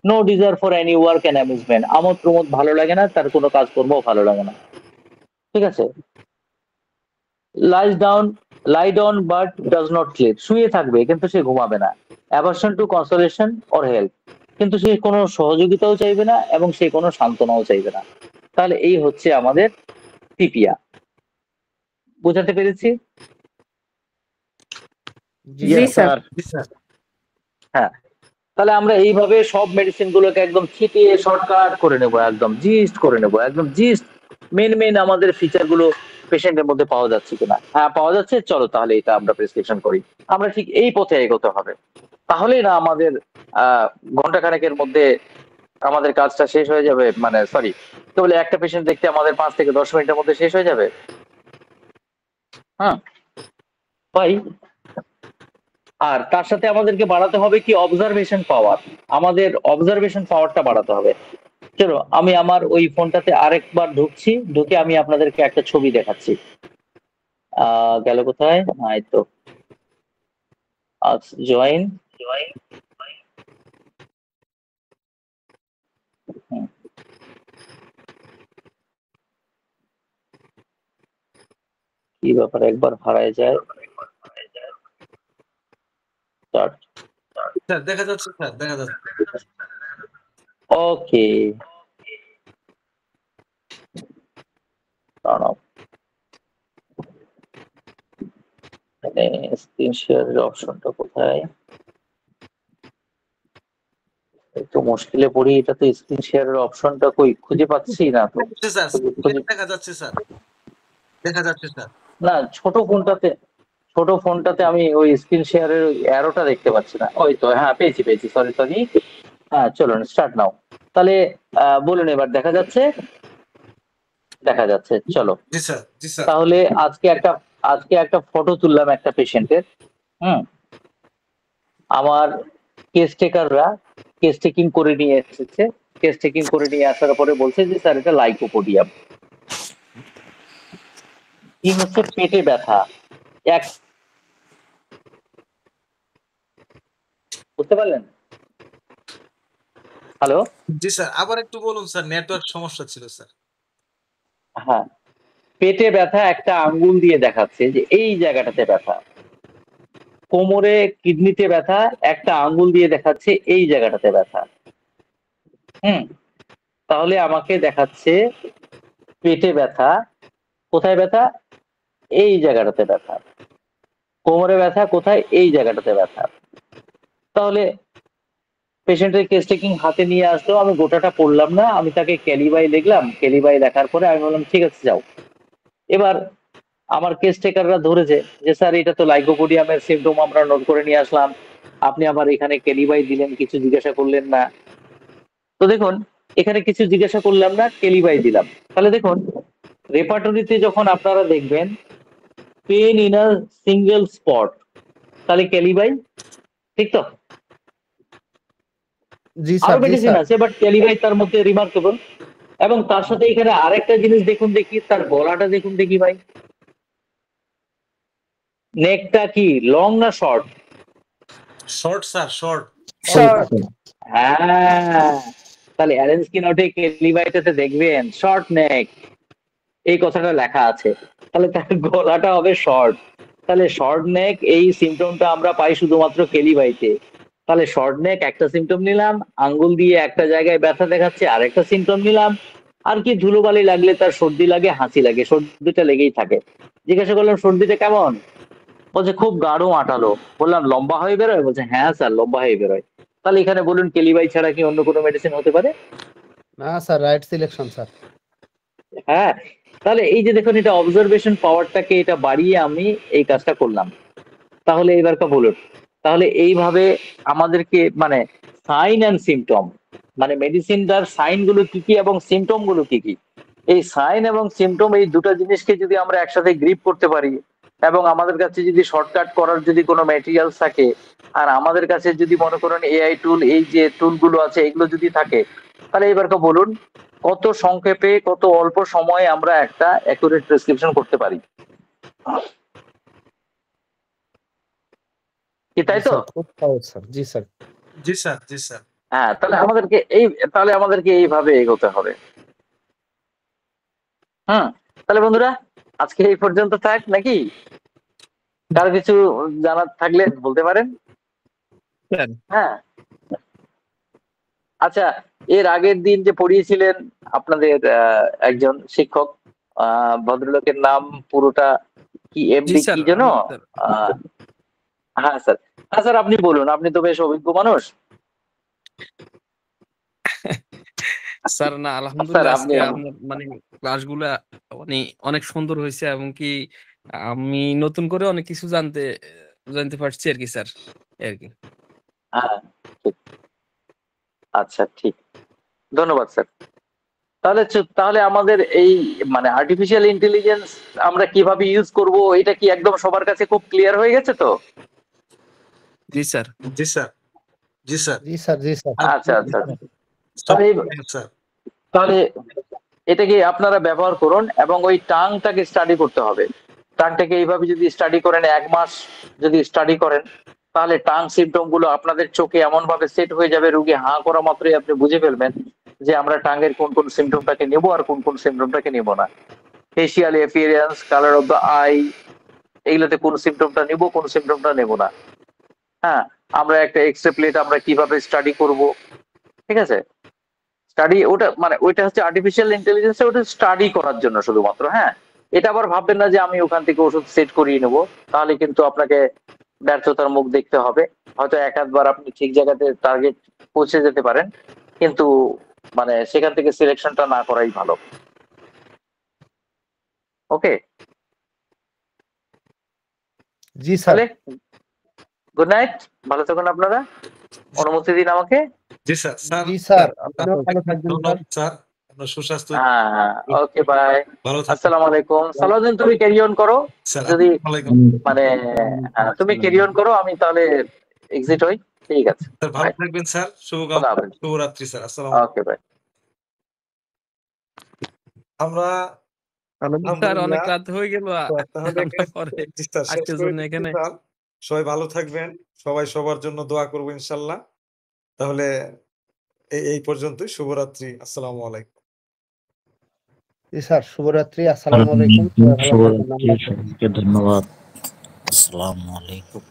No desire for any work and amusement, আমোদ প্রমোদ ভালো লাগে না, তার কোনো কাজকর্মও ভালো লাগে না। ঠিক আছে? Lie down but does not slip, শুয়ে থাকবে কিন্তু সে ঘুমাবে না। Aversion to consolation or help, কিন্তু সে কোনো সহযোগিতাও চাইবে না এবং সে কোনো সান্ত্বনাও চাইবে না। তাহলে এই হচ্ছে আমাদের সিপিয়া। বোঝাতে পেরেছি? জি স্যার। হ্যাঁ, তাহলে আমরা এইভাবে সব মেডিসিন গুলোকে একদম ছিটিয়ে শর্টকাট করে নেব, একদম জিস্ট করে নেব, একদম জিস্ট মেন আমাদের ফিচার গুলো পেশেন্টের মধ্যে পাওয়া যাচ্ছে কিনা। হ্যাঁ, পাওয়া যাচ্ছে, চলো তাহলে এটা আমরা প্রেসক্রিপশন করি। আমরা ঠিক এই পথে এগোতে হবে, তাহলেই না আমাদের ঘন্টা খানেকের মধ্যে আমাদের কাজটা শেষ হয়ে যাবে। মানে সরি, কেবল একটা পেশেন্ট দেখতে আমাদের 5 থেকে 10 মিনিটের মধ্যে শেষ হয়ে যাবে। হ্যাঁ ভাই, আর তার সাথে আমাদেরকে বাড়াতে হবে কি? অবজারভেশন পাওয়ার। আমাদের অবজারভেশন পাওয়ারটা বাড়াতে হবে। চলো, আমি আমার ওই ফোনটাতে আরেকবার ঢুকছি, ঢুকে আমি আপনাদেরকে একটা ছবি দেখাচ্ছি। গেল কোথায়? এই তো, জয়েন। কি ব্যাপার, একবার হারায় যায়। স্যার দেখা যাচ্ছে, স্যার দেখা যাচ্ছে। ওকে, স্ক্রিন শেয়ারের অপশনটা কোথায়? একটু মুশকিলে পড়ি, এটা তো স্ক্রিন শেয়ারের অপশনটা কই খুঁজে পাচ্ছি না তো। দেখা যাচ্ছে স্যার, দেখা যাচ্ছে স্যার। না, ছোট ফোনটাতে আমি ওই স্ক্রিন শেয়ারের অ্যারোটা দেখতে পাচ্ছি না। ওই তো, হ্যাঁ পেয়েছি। সরি। হ্যাঁ, চলুন স্টার্ট নাও। তাহলে বলুন, এবার দেখা যাচ্ছে? দেখা যাচ্ছে, চলো। জি স্যার, জি স্যার। তাহলে আজকে একটা ফটো তুললাম একটা পেশেন্টের। হুম, আমার কেস টেকাররা কেস টেকিং করে নিয়ে এসেছে। কেস টেকিং করে নিয়ে আসার পরে বলছে যে স্যার, এটা লাইকোপোডিয়াম। কি হচ্ছে? পেটে ব্যথা। বুঝতে পারলেন? হ্যালো? জি স্যার, আবার একটু বলুন স্যার, নেটওয়ার্ক সমস্যা ছিল স্যার। হ্যাঁ, পেটে ব্যথা, একটা আঙ্গুল দিয়ে দেখাচ্ছে যে এই জায়গাটাতে ব্যথা। কোমরে কিডনিতে ব্যথা, একটা আঙ্গুল দিয়ে দেখাচ্ছে এই জায়গাটাতে ব্যথা। তাহলে আমাকে দেখাচ্ছে পেটে ব্যথা, কোথায় ব্যথা? এই জায়গাটাতে ব্যথা। কোমরে ব্যথা কোথায়? এই জায়গাটাতে ব্যথা। তাহলে পেশেন্টের কেস টেকিং হাতে নিয়ে আসলো, আমি গোটাটা পড়লাম না, আমি তাকে ক্যালিবাই লিখলাম, ক্যালিবাই লেখার পরে আমি বললাম ঠিক আছে যাও। এবার আমার কেস টেকাররা ধরেছে যে স্যার এটা তো লাইকোপোডিয়ামের সিমটম আমরা নোট করে নিয়ে আসলাম, আপনি আবার এখানে ক্যালিবাই দিলেন, কিছু জিজ্ঞাসা করলেন না। তো দেখুন এখানে কিছু জিজ্ঞাসা করলাম না, ক্যালিবাই দিলাম। তাহলে দেখুন রেপার্টরিতে যখন আপনারা দেখবেন pain in a single spot, তাহলে ক্যালিবাই, ঠিক তো? জি আরো স্যার, জি মেডিসিন স্যার। আছে বাট ক্যালিবাই তার মধ্যে রিমার্কেবল। এবং তার সাথে এখানে আরেকটা জিনিস দেখুন দেখি, তার গলাটা দেখুন দেখি ভাই, নেকটা কি লং না শর্ট? Short sir, short. হ্যাঁ, তাহলে অ্যারেঞ্জ কি নটে ক্যালিবাইটাতে দেখবেন শর্ট নেক, এই কথাটা লেখা আছে, তাহলে তার গলাটা হবে শর্ট। তাহলে শর্ট নেক এই সিমটমটা আমরা পাই শুধুমাত্র ক্যালিবাইতে। তাহলে শর্ট নেক একটা সিমটম নিলাম, আঙ্গুল দিয়ে একটা জায়গায় ব্যথা দেখাচ্ছে আরেকটা সিমটম নিলাম, আর কি ধুলোবালি লাগলে তার সর্দি লাগে, হাঁচি লাগে, সর্দিটা লেগেই থাকে। জিজ্ঞাসা করলাম সর্দিটা কেমন? বলছে খুব গাঢ় আঁটালো। বললাম লম্বা হয়ে বেরোয়? বলছে হ্যাঁ স্যার লম্বা হয়ে বেরোয়। তাহলে এখানে বলুন ক্যালিবাই ছাড়া কি অন্য কোনো মেডিসিন হতে পারে? না স্যার, রাইট সিলেকশন স্যার। হ্যাঁ, তাহলে এই যে দেখুন এটা অবজারভেশন পাওয়ারটাকে এটা বাড়িয়ে আমি এই কাজটা করলাম। তাহলে এবারটা বলুন, তাহলে এইভাবে আমাদেরকে মানে সাইন অ্যান্ড সিমটম, মানে মেডিসিনটার সাইন গুলো কি কি এবং সিমটম গুলো কি কি, এই সাইন এবং সিমটম এই দুটো জিনিসকে যদি আমরা একসাথে গ্রিপ করতে পারি, এবং আমাদের কাছে যদি শর্টকাট করার যদি কোনো ম্যাটেরিয়ালস থাকে, আর আমাদের কাছে যদি মনে করেন এআই টুল, এই যে টুলগুলো আছে এগুলো যদি থাকে, তাহলে এবারটা বলুন কত সংক্ষেপে কত অল্প সময়ে আমরা একটা অ্যাকুরেট প্রেসক্রিপশন করতে পারি, কি তাই তো? খুব সহজ স্যার। জি স্যার। জি স্যার, জি স্যার। হ্যাঁ, তাহলে আমাদেরকে এইভাবে এগোতে হবে। তাহলে বন্ধুরা আজকে এই পর্যন্ত থাক নাকি? কারো কিছু জানার থাকলে বলতে পারেন। হ্যাঁ, আচ্ছা, এর আগের দিন যে পড়িয়েছিলেন আপনাদের একজন শিক্ষক, ভদ্রলোকের নাম পুরোটা কি, জি এমডি স্যার, কি যেন? স্যার। হ্যাঁ স্যার, হ্যাঁ স্যার আপনি বলুন, আপনি তো বেশ অভিজ্ঞ মানুষ। স্যার না স্যার আলহামদুলিল্লাহ আপনি আজকে আপনার মানে ক্লাসগুলো মানে অনেক সুন্দর হয়েছে, এবং কি আমি নতুন করে অনেক কিছু জানতে পারছি আর কি স্যার, এই আর কি। হ্যাঁ ঠিক, আচ্ছা ঠিক, ধন্যবাদ স্যার। তাহলে আমাদের এই মানে আর্টিফিশিয়াল ইন্টেলিজেন্স আমরা কিভাবে ইউজ করব, এটা কি একদম সবার কাছে খুব ক্লিয়ার হয়ে গেছে তো? জি স্যার। জি স্যার, জি স্যার। জি স্যার, জি স্যার। আচ্ছা আচ্ছা, তাহলে এটাকে আপনারা ব্যবহার করুন, এবং ওই টাংটাকে স্টাডি করতে হবে। টাংটাকে এইভাবে যদি স্টাডি করেন, 1 মাস যদি স্টাডি করেন, তাহলে টাং সিমটম গুলো আপনাদের চোখে এমন ভাবে সেট হয়ে যাবে, রুগী হাঁ করা মাত্রই আপনি বুঝে ফেলবেন যে আমরা টাঙ্গের কোন কোন সিমটমটাকে নেব আর কোন কোন সিমটমটাকে নেব না। Facial appearance, colour of the I, এইগুলোতে কোন সিমটমটা নেব কোন সিমটমটা নেব না। হ্যাঁ, আমরা একটা এক্সরে প্লেট আমরা কিভাবে স্টাডি করব, ঠিক আছে? স্টাডি ওটা মানে ওইটা হচ্ছে আর্টিফিশিয়াল ইন্টেলিজেন্স, ওটা স্টাডি করার জন্য শুধুমাত্র। হ্যাঁ, এটা আবার ভাববেন না যে আমি ওখান থেকে ওষুধ সেট করিয়ে নেব, তাহলে কিন্তু আপনাকে ব্যর্থতার মুখ দেখতে হবে। হয়তো এক আধবার আপনি ঠিক জায়গাতে টার্গেট পৌঁছে যেতে পারেন, কিন্তু মানে সেখান থেকে সিলেকশনটা না করাই ভালো। ওকে, জি স্যার। তাহলে গুড নাইট, ভালো থাকুন আপনারা, অনুমতি দিন আমাকে। জি স্যার, স্যার। জি স্যার, আপনিও ভালো থাকবেন স্যার। স্যার আপনার সুস্বাস্থ্য। হ্যাঁ, ওকে বাই, ভালো থাকবেন। আসসালামু আলাইকুম। সালাউদ্দিন তুমি ক্যারি অন করো, স্যার যদি আসসালামু আলাইকুম। মানে তুমি ক্যারি অন করো, আমি তাহলে এক্সিট হই। ঠিক আছে, স্যার ভালো থাকবেন স্যার, শুভকামনা, শুভরাত্রি স্যার, আসসালামু আলাইকুম। Okay bye. আমরা স্যার অনেক রাত হয়ে গেল, তাহলে আমরা পরে জি স্যার, শেষ আজকের করে জন্য দিচ্ছি এখানে। স্যার। সবাই ভালো থাকবেন, সবাই সবার জন্য দোয়া করবো ইনশাল্লাহ। তাহলে এই পর্যন্তই, শুভরাত্রি, আসসালামু আলাইকুম। জি স্যার, শুভরাত্রি, আসসালামু আলাইকুম। সবাই ভালো থাকবেন। শুভরাত্রি, সবাইকে ধন্যবাদ। আসসালামু আলাইকুম।